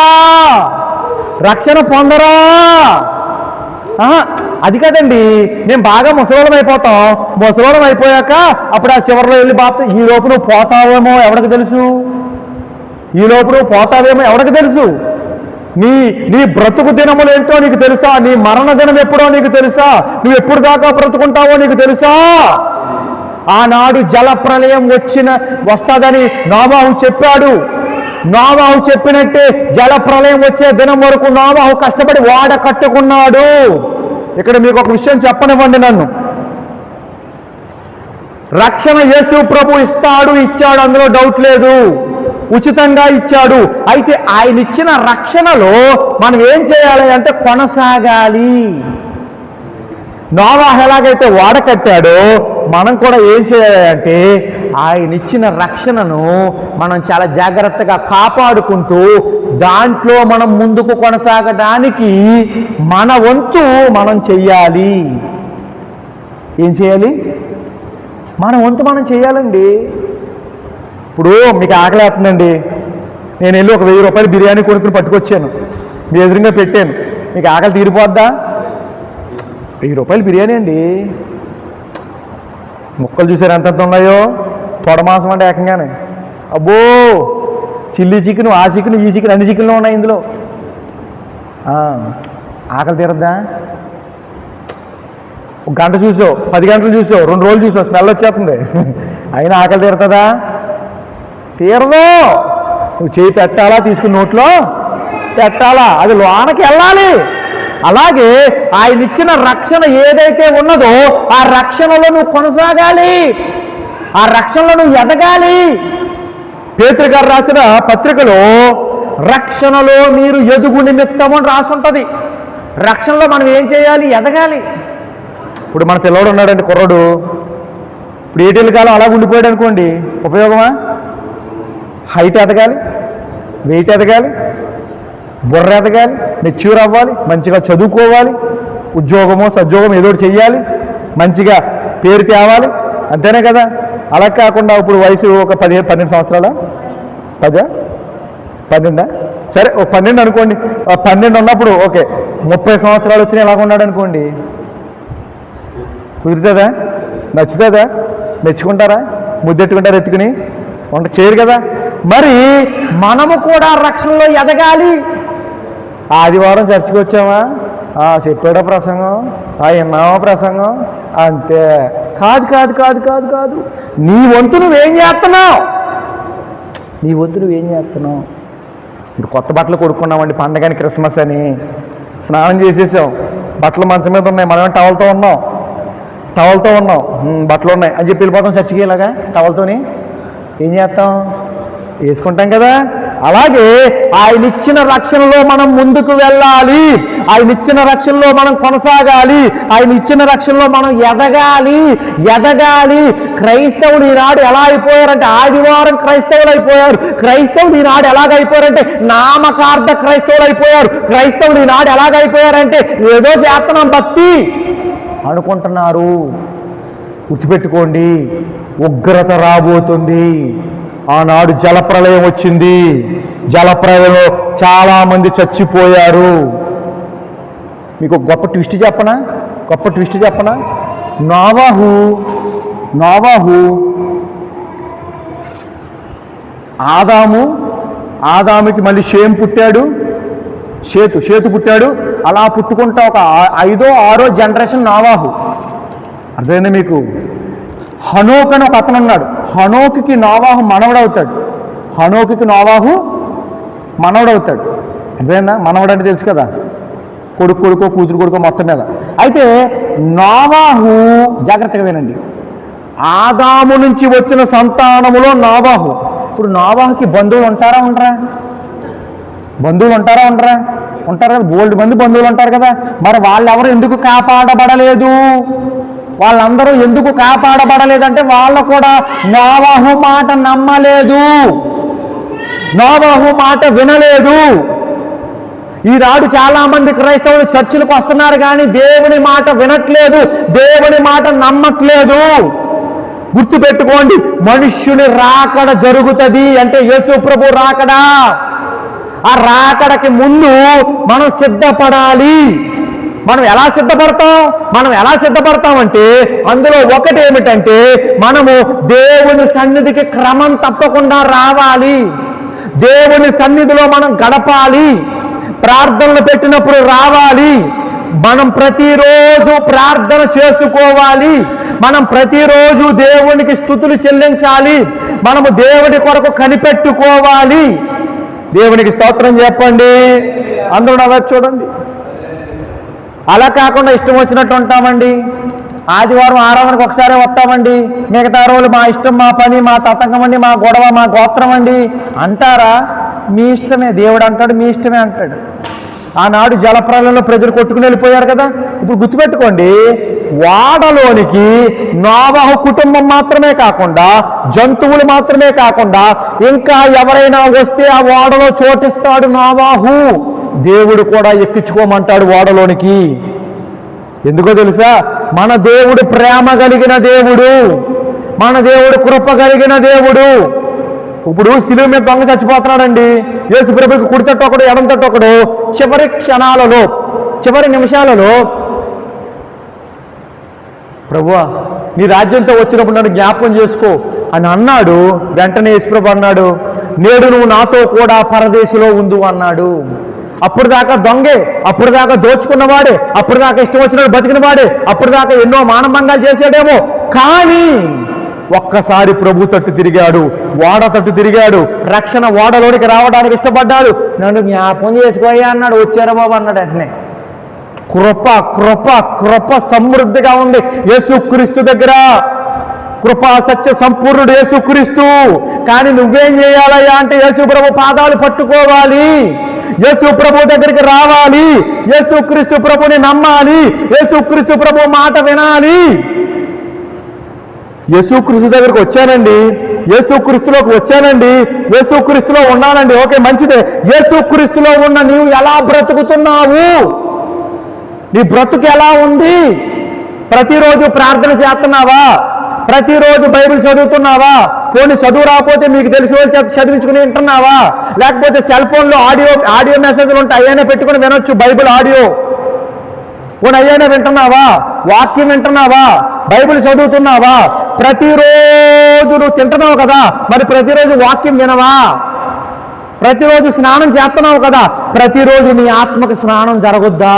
రక్షణ పొందరా. అది కదండి. నేను బాగా ముసలోళం అయిపోతాం. ముసలోళం అయిపోయాక అప్పుడు ఆ చివరిలో వెళ్ళి బాబు, ఈ లోపు నువ్వు పోతావేమో ఎవరికి తెలుసు, ఎవరికి తెలుసు. నీ బ్రతుకు దినములు ఏంటో నీకు తెలుసా? నీ మరణ దినం ఎప్పుడో నీకు తెలుసా? నువ్వు ఎప్పుడు దాకా బ్రతుకుంటావో నీకు తెలుసా? ఆనాడు జల ప్రళయం వస్తుందని నోవాహు చెప్పాడు. నోవాహు చెప్పినట్టే జల ప్రళయం వచ్చే దినం వరకు నోవాహు కష్టపడి వాడ కట్టుకున్నాడు. ఇక్కడ మీకు ఒక విషయం చెప్పనివ్వండి. నన్ను రక్షణ యేసు ప్రభు ఇచ్చాడు, అందులో డౌట్ లేదు. ఉచితంగా ఇచ్చాడు. అయితే ఆయన ఇచ్చిన రక్షణలో మనం ఏం చేయాలి అంటే కొనసాగాలి. నోవాహు ఎలాగైతే వాడ కట్టాడో మనం కూడా ఏం చేయాలి అంటే ఆయన ఇచ్చిన రక్షణను మనం చాలా జాగ్రత్తగా కాపాడుకుంటూ దాంట్లో మనం ముందుకు కొనసాగడానికి మన వంతు మనం చెయ్యాలి. ఏం చేయాలి? మన వంతు మనం చేయాలండి. ఇప్పుడు మీకు ఆకలి వేస్తుందండి, నేను వెళ్ళి ఒక 1000 రూపాయలు బిర్యానీ కొనుక్కుని పట్టుకొచ్చాను, మీ ఎదురుగా పెట్టాను, మీకు ఆకలి తీరిపోద్దా? 1000 రూపాయలు బిర్యానీ అండి, ముక్కలు చూసారు ఎంతెంత ఉన్నాయో, తొడమాసం అంటే ఏకంగానే. అబ్బో, చిల్లీ చికెన్, ఆ చికెన్, ఈ చికెన్, అన్ని చికెన్లు ఉన్నాయి ఇందులో. ఆకలి తీరద్దా? ఒక గంట చూసావు, 10 గంటలు చూసావు, 2 రోజులు చూసావు, స్మెల్ వచ్చేస్తుంది, అయినా ఆకలి తీరుతుందా? తీరదు. నువ్వు చేయి పెట్టాలా, తీసుకుని నోట్లో పెట్టాలా, అది లోనకి వెళ్ళాలి. అలాగే ఆయన ఇచ్చిన రక్షణ ఏదైతే ఉన్నదో ఆ రక్షణలో నువ్వు కొనసాగాలి, ఆ రక్షణలో నువ్వు ఎదగాలి. పేతురు గారు రాసిన పత్రికలో రక్షణలో మీరు ఎదుగు నిమిత్తము అని రాసి ఉంటుంది. రక్షణలో మనం ఏం చేయాలి? ఎదగాలి. ఇప్పుడు మన పిల్లవాడు ఉన్నాడండి, కుర్రాడు, ఇప్పుడు 7 కాలం అలా ఉండిపోయాడు అనుకోండి, ఉపయోగమా? హైట్ ఎదగాలి, వెయిట్ ఎదగాలి, బుర్ర ఎదగాలి, మెచ్యూర్ అవ్వాలి, మంచిగా చదువుకోవాలి, ఉద్యోగమో సద్యోగం ఏదో ఒకటి చెయ్యాలి, మంచిగా పేరు తేవాలి, అంతేనే కదా. అలా కాకుండా ఇప్పుడు వయసు ఒక 12 సంవత్సరాల 12 సరే, ఓ 12 అనుకోండి. 12 ఉన్నప్పుడు ఓకే, 30 సంవత్సరాలు వచ్చినా ఎలాగ ఉన్నాడు అనుకోండి, కుదురుతుందా? నచ్చుతుందా? మెచ్చుకుంటారా? ముద్దెట్టుకుంటారా? ఎత్తుకుని చేయరు కదా. మరి మనము కూడా రక్షణలో ఎదగాలి. ఆదివారం చర్చికి వచ్చామా, చెప్పాడా ప్రసంగం, విన్నామా ప్రసంగం, అంతే. కాదు కాదు కాదు కాదు కాదు నీ వంతు నువ్వేం చేస్తున్నావు? నీ వంతు నువ్వేం చేస్తున్నావు? ఇప్పుడు కొత్త బట్టలు కొడుకున్నామండి, పండగని, క్రిస్మస్ అని స్నానం చేసేసాం, బట్టలు మంచం మీద ఉన్నాయి, మనమే టవల్తో ఉన్నాం, బట్టలు ఉన్నాయి అని చెప్పి వెళ్ళిపోతాం చర్చికి. ఇలాగా టవల్తోని ఏం చేస్తాం? వేసుకుంటాం కదా. అలాగే ఆయన ఇచ్చిన రక్షణలో మనం ముందుకు వెళ్ళాలి, ఆయన ఇచ్చిన రక్షణలో మనం కొనసాగాలి, ఆయన ఇచ్చిన రక్షణలో మనం ఎదగాలి. క్రైస్తవులు ఈనాడు ఎలా అయిపోయారంటే, ఆదివారం క్రైస్తవులు అయిపోయారు. క్రైస్తవులు ఈనాడు ఎలాగైపోయారంటే నామకార్థ క్రైస్తవులు అయిపోయారు. క్రైస్తవులు ఈనాడు ఎలాగైపోయారంటే ఏదో చేస్తున్నాం భక్తి అనుకుంటున్నారు. గుర్తుపెట్టుకోండి, ఉగ్రత రాబోతుంది. ఆనాడు జలప్రలయం వచ్చింది, జలప్రలయంలో చాలా మంది చచ్చిపోయారు. మీకు గొప్ప ట్విస్ట్ చెప్పనా? నోవాహు ఆదాముకి మళ్ళీ షేతు పుట్టాడు. అలా పుట్టుకుంటా ఒక 5వ 6వ జనరేషన్ నోవాహు. అర్థమైంది మీకు? హనోక్ అని ఒక అతను ఉన్నాడు. హనోకుకి నోవాహు మనవడవుతాడు. అర్థమైందా? మనవడు అంటే తెలుసు కదా, కొడుకో కూతురు కొడుకో మొత్తం మీద. అయితే నోవాహు, జాగ్రత్తగా వినండి, ఆదాము నుంచి వచ్చిన సంతానములో నోవాహు. ఇప్పుడు నోవాహుకి బంధువులు ఉంటారా ఉండరా? ఉంటారు కదా, బోల్డ్ మంది బంధువులు ఉంటారు కదా. మరి వాళ్ళెవరు ఎందుకు కాపాడబడలేదు? వాళ్ళందరూ ఎందుకు కాపాడబడలేదంటే వాళ్ళు కూడా నోవాహు మాట నమ్మలేదు, నోవాహు మాట వినలేదు. ఈనాడు చాలా మంది క్రైస్తవులు చర్చిలకు వస్తున్నారు కానీ దేవుని మాట వినట్లేదు, దేవుని మాట నమ్మట్లేదు. గుర్తుపెట్టుకోండి, మనుష్యుని రాకడ జరుగుతుంది అంటే యేసు ప్రభు రాకడా. ఆ రాకడకి ముందు మనం సిద్ధపడాలి. మనం ఎలా సిద్ధపడతామంటే అందులో ఒకటి ఏమిటంటే మనము దేవుని సన్నిధికి క్రమం తప్పకుండా రావాలి, దేవుని సన్నిధిలో మనం గడపాలి, ప్రార్థనలు పెట్టినప్పుడు రావాలి, మనం ప్రతిరోజు ప్రార్థన చేసుకోవాలి, మనం ప్రతిరోజు దేవునికి స్తుతులు చెల్లించాలి, మనము దేవుడి కొరకు కనిపెట్టుకోవాలి. దేవునికి స్తోత్రం చెప్పండి. అందరూ నవ్వు చూడండి. అలా కాకుండా ఇష్టం వచ్చినట్టు ఉంటామండి. ఆదివారం ఆరాధనకు ఒకసారి వస్తామండి, మిగతా రోజులు మా ఇష్టం, మా పని, మా తతంగం అండి, మా గొడవ, మా గోత్రం అండి అంటారా? మీ ఇష్టమే. దేవుడు అంటాడు మీ ఇష్టమే అంటాడు. ఆనాడు జలప్రలయంలో ప్రజలు కొట్టుకుని వెళ్ళిపోయారు కదా. ఇప్పుడు గుర్తుపెట్టుకోండి, వాడలోనికి నోవాహు కుటుంబం మాత్రమే కాకుండా, జంతువులు మాత్రమే కాకుండా ఇంకా ఎవరైనా వస్తే ఆ వాడలో చోటిస్తాడు నోవాహు. దేవుడు కూడా ఎక్కించుకోమంటాడు వాడలోనికి. ఎందుకో తెలుసా? మన దేవుడు ప్రేమ కలిగిన దేవుడు, మన దేవుడు కృప కలిగిన దేవుడు. ఇప్పుడు సిలువ మీద దొంగ చచ్చిపోతున్నాడండి. యేసు ప్రభుకి కుడి తట్టు ఒకడు, ఎడం తట్టు ఒకడు. చివరి క్షణాలలో, చివరి నిమిషాలలో, ప్రభువా నీ రాజ్యంతో వచ్చినప్పుడు నన్ను జ్ఞాపకం చేసుకో అని అన్నాడు. వెంటనే యేసుప్రభు అన్నాడు, నేడు నువ్వు నాతో కూడా పరదేశంలో ఉండు అన్నాడు. అప్పుడు దాకా దొంగే, అప్పుడు దాకా దోచుకున్నవాడే, అప్పుడు దాకా ఇష్టం వచ్చినట్టు బతికిన వాడే, అప్పుడు దాకా ఎన్నో మానభంగాలు చేసాడేమో. కానీ ఒక్కసారి ప్రభు తట్టు తిరిగాడు, ఓడ తట్టు తిరిగాడు, రక్షణ ఓడలోనికి రావడానికి ఇష్టపడ్డాడు. నన్ను జ్ఞాపకం చేసుకోయా అన్నాడు. వచ్చారా బాబు అన్నాడు. వెంటనే కృప కృప కృప సమృద్ధిగా ఉంది యేసుక్రీస్తు దగ్గర. కృపా సత్య సంపూర్ణుడు యేసుక్రీస్తు. కానీ నువ్వేం చేయాలయ్యా అంటే యేసు ప్రభు పాదాలు పట్టుకోవాలి, యేసు ప్రభు దగ్గరికి రావాలి, యేసుక్రీస్తు ప్రభుని నమ్మాలి, యేసుక్రీస్తు ప్రభు మాట వినాలి. యేసుక్రీస్తు దగ్గరికి వచ్చానండి, యేసుక్రీస్తులోకి వచ్చానండి, యేసుక్రీస్తులో ఉన్నానండి. ఓకే, మంచిదే. యేసుక్రీస్తులో ఉన్న నీవు ఎలా బ్రతుకుతున్నావు? నీ బ్రతుకు ఎలా ఉంది? ప్రతిరోజు ప్రార్థన చేస్తున్నావా? ప్రతిరోజు బైబిల్ చదువుతున్నావా? పోనీ చదువు రాకపోతే మీకు తెలిసిన వాళ్ళ చేత చదివించుకుని వింటున్నావా? లేకపోతే సెల్ ఫోన్లో ఆడియో మెసేజ్లు ఉంటాయి, అయ్యానే పెట్టుకుని వినొచ్చు బైబిల్ ఆడియో. పోనీ అయ్యానే వింటున్నావా? వాక్యం వింటున్నావా? బైబిల్ చదువుతున్నావా? ప్రతిరోజు నువ్వు తింటున్నావు కదా, మరి ప్రతిరోజు వాక్యం వినవా? ప్రతిరోజు స్నానం చేస్తున్నావు కదా, ప్రతిరోజు నీ ఆత్మకు స్నానం జరగొద్దా?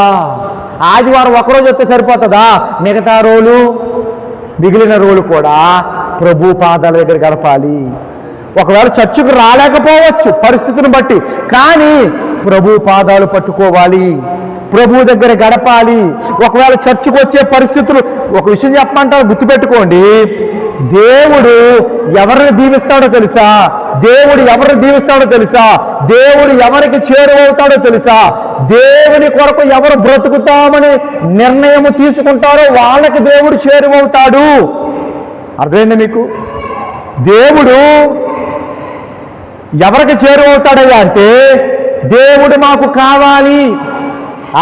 ఆదివారం ఒకరోజు వస్తే సరిపోతుందా? మిగతా రోజులు, మిగిలిన రోజులు కూడా ప్రభు పాదాల దగ్గర గడపాలి. ఒకవేళ చర్చకు రాలేకపోవచ్చు పరిస్థితిని బట్టి, కానీ ప్రభు పాదాలు పట్టుకోవాలి, ప్రభు దగ్గర గడపాలి. ఒకవేళ చర్చకు వచ్చే పరిస్థితులు, ఒక విషయం చెప్పమంటారు, గుర్తుపెట్టుకోండి. దేవుడు ఎవరిని దీవిస్తాడో తెలుసా? దేవుడు ఎవరిని దీవిస్తాడో తెలుసా? దేవుడు ఎవరికి చేరువవుతాడో తెలుసా? దేవుని కొరకు ఎవరు బ్రతుకుతామని నిర్ణయం తీసుకుంటారో వాళ్ళకి దేవుడు చేరువవుతాడు. అర్థమైంది మీకు? దేవుడు ఎవరికి చేరువవుతాడయ్యా అంటే, దేవుడు మాకు కావాలి.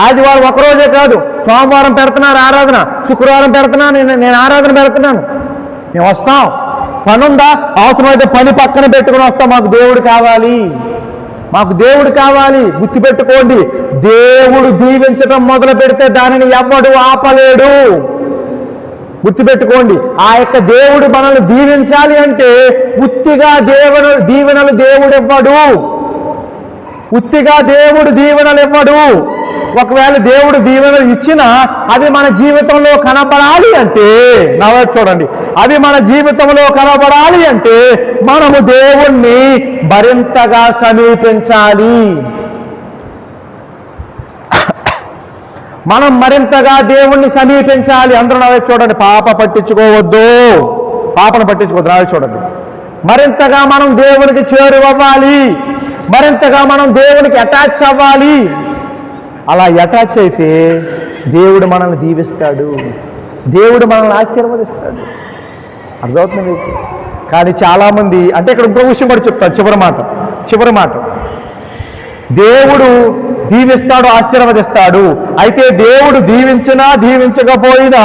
ఆదివారం ఒకరోజే కాదు, సోమవారం పెడుతున్నారు ఆరాధన, శుక్రవారం పెడుతున్నాను, నేను ఆరాధన పెడుతున్నాను, మేము వస్తాం. పనుందా? అవసరమైతే పని పక్కన పెట్టుకుని వస్తాం. మాకు దేవుడు కావాలి, మాకు దేవుడు కావాలి. గుర్తుపెట్టుకోండి, దేవుడు దీవించడం మొదలు పెడితే దానిని ఎవ్వడు ఆపలేడు. గుర్తుపెట్టుకోండి, ఆ యొక్క దేవుడు మనల్ని దీవించాలి అంటే ఉత్తిగా దీవెనలు దేవుడు ఇవ్వడు, ఉత్తిగా దేవుడు దీవెనలు ఇవ్వడు. ఒకవేళ దేవుడు దీవెనలు ఇచ్చినా అవి మన జీవితంలో కనబడాలి అంటే, చూడండి, అవి మన జీవితంలో కనబడాలి అంటే మనము దేవుణ్ణి మరింతగా సమీపించాలి. మనం మరింతగా దేవుణ్ణి సమీపించాలి. అందరూ చూడండి, పాపను పట్టించుకోవద్దు. చూడండి, మరింతగా మనం దేవునికి చేరువవ్వాలి, మరింతగా మనం దేవునికి అటాచ్ అవ్వాలి. అలా అటాచ్ అయితే దేవుడు మనల్ని దీవిస్తాడు, దేవుడు మనల్ని ఆశీర్వదిస్తాడు. అర్థమవుతుంది మీకు? కానీ చాలామంది, అంటే ఇక్కడ ఇంకో విషయం కూడా చెప్తాను, చివరి మాట. దేవుడు దీవిస్తాడు, ఆశీర్వదిస్తాడు. అయితే దేవుడు దీవించినా దీవించకపోయినా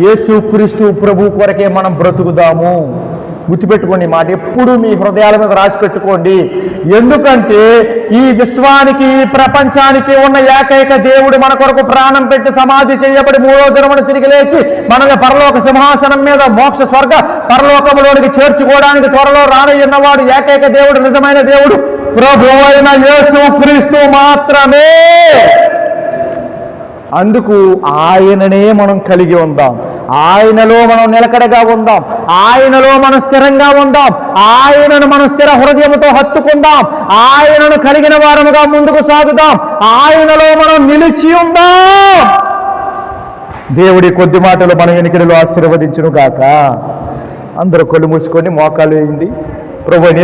యేసుక్రీస్తు ప్రభు కొరకే మనం బ్రతుకుదాము. గుర్తుపెట్టుకోండి, మాట ఎప్పుడు మీ హృదయాల మీద రాసి పెట్టుకోండి. ఎందుకంటే ఈ విశ్వానికి, ఈ ప్రపంచానికి ఉన్న ఏకైక దేవుడు మన కొరకు ప్రాణం పెట్టి సమాధి చేయబడి మూడో దినమున తిరిగి లేచి మనల్ని పరలోక సింహాసనం మీద మోక్ష స్వర్గ పరలోకములోనికి చేర్చుకోవడానికి త్వరలో రానయ్యున్నవాడు ఏకైక దేవుడు, నిజమైన దేవుడు, ప్రభువు అయిన యేసుక్రీస్తు మాత్రమే. అందుకు ఆయననే మనం కలిగి ఉందాం, ఆయనలో మనం నిలకడగా ఉందాం, ఆయనలో మనం స్థిరంగా ఉందాం, ఆయనను మనం స్థిర హృదయంతో హత్తుకుందాం, ఆయనను కలిగిన వారముగా ముందుకు సాగుదాం, ఆయనలో మనం నిలిచి ఉందాం. దేవుడి కొద్ది మాటలు మన వెనుకడిలో ఆశీర్వదించును గాక. అందరూ కళ్ళు మూసుకొని మోకాలు వేయండి. ప్రభువైన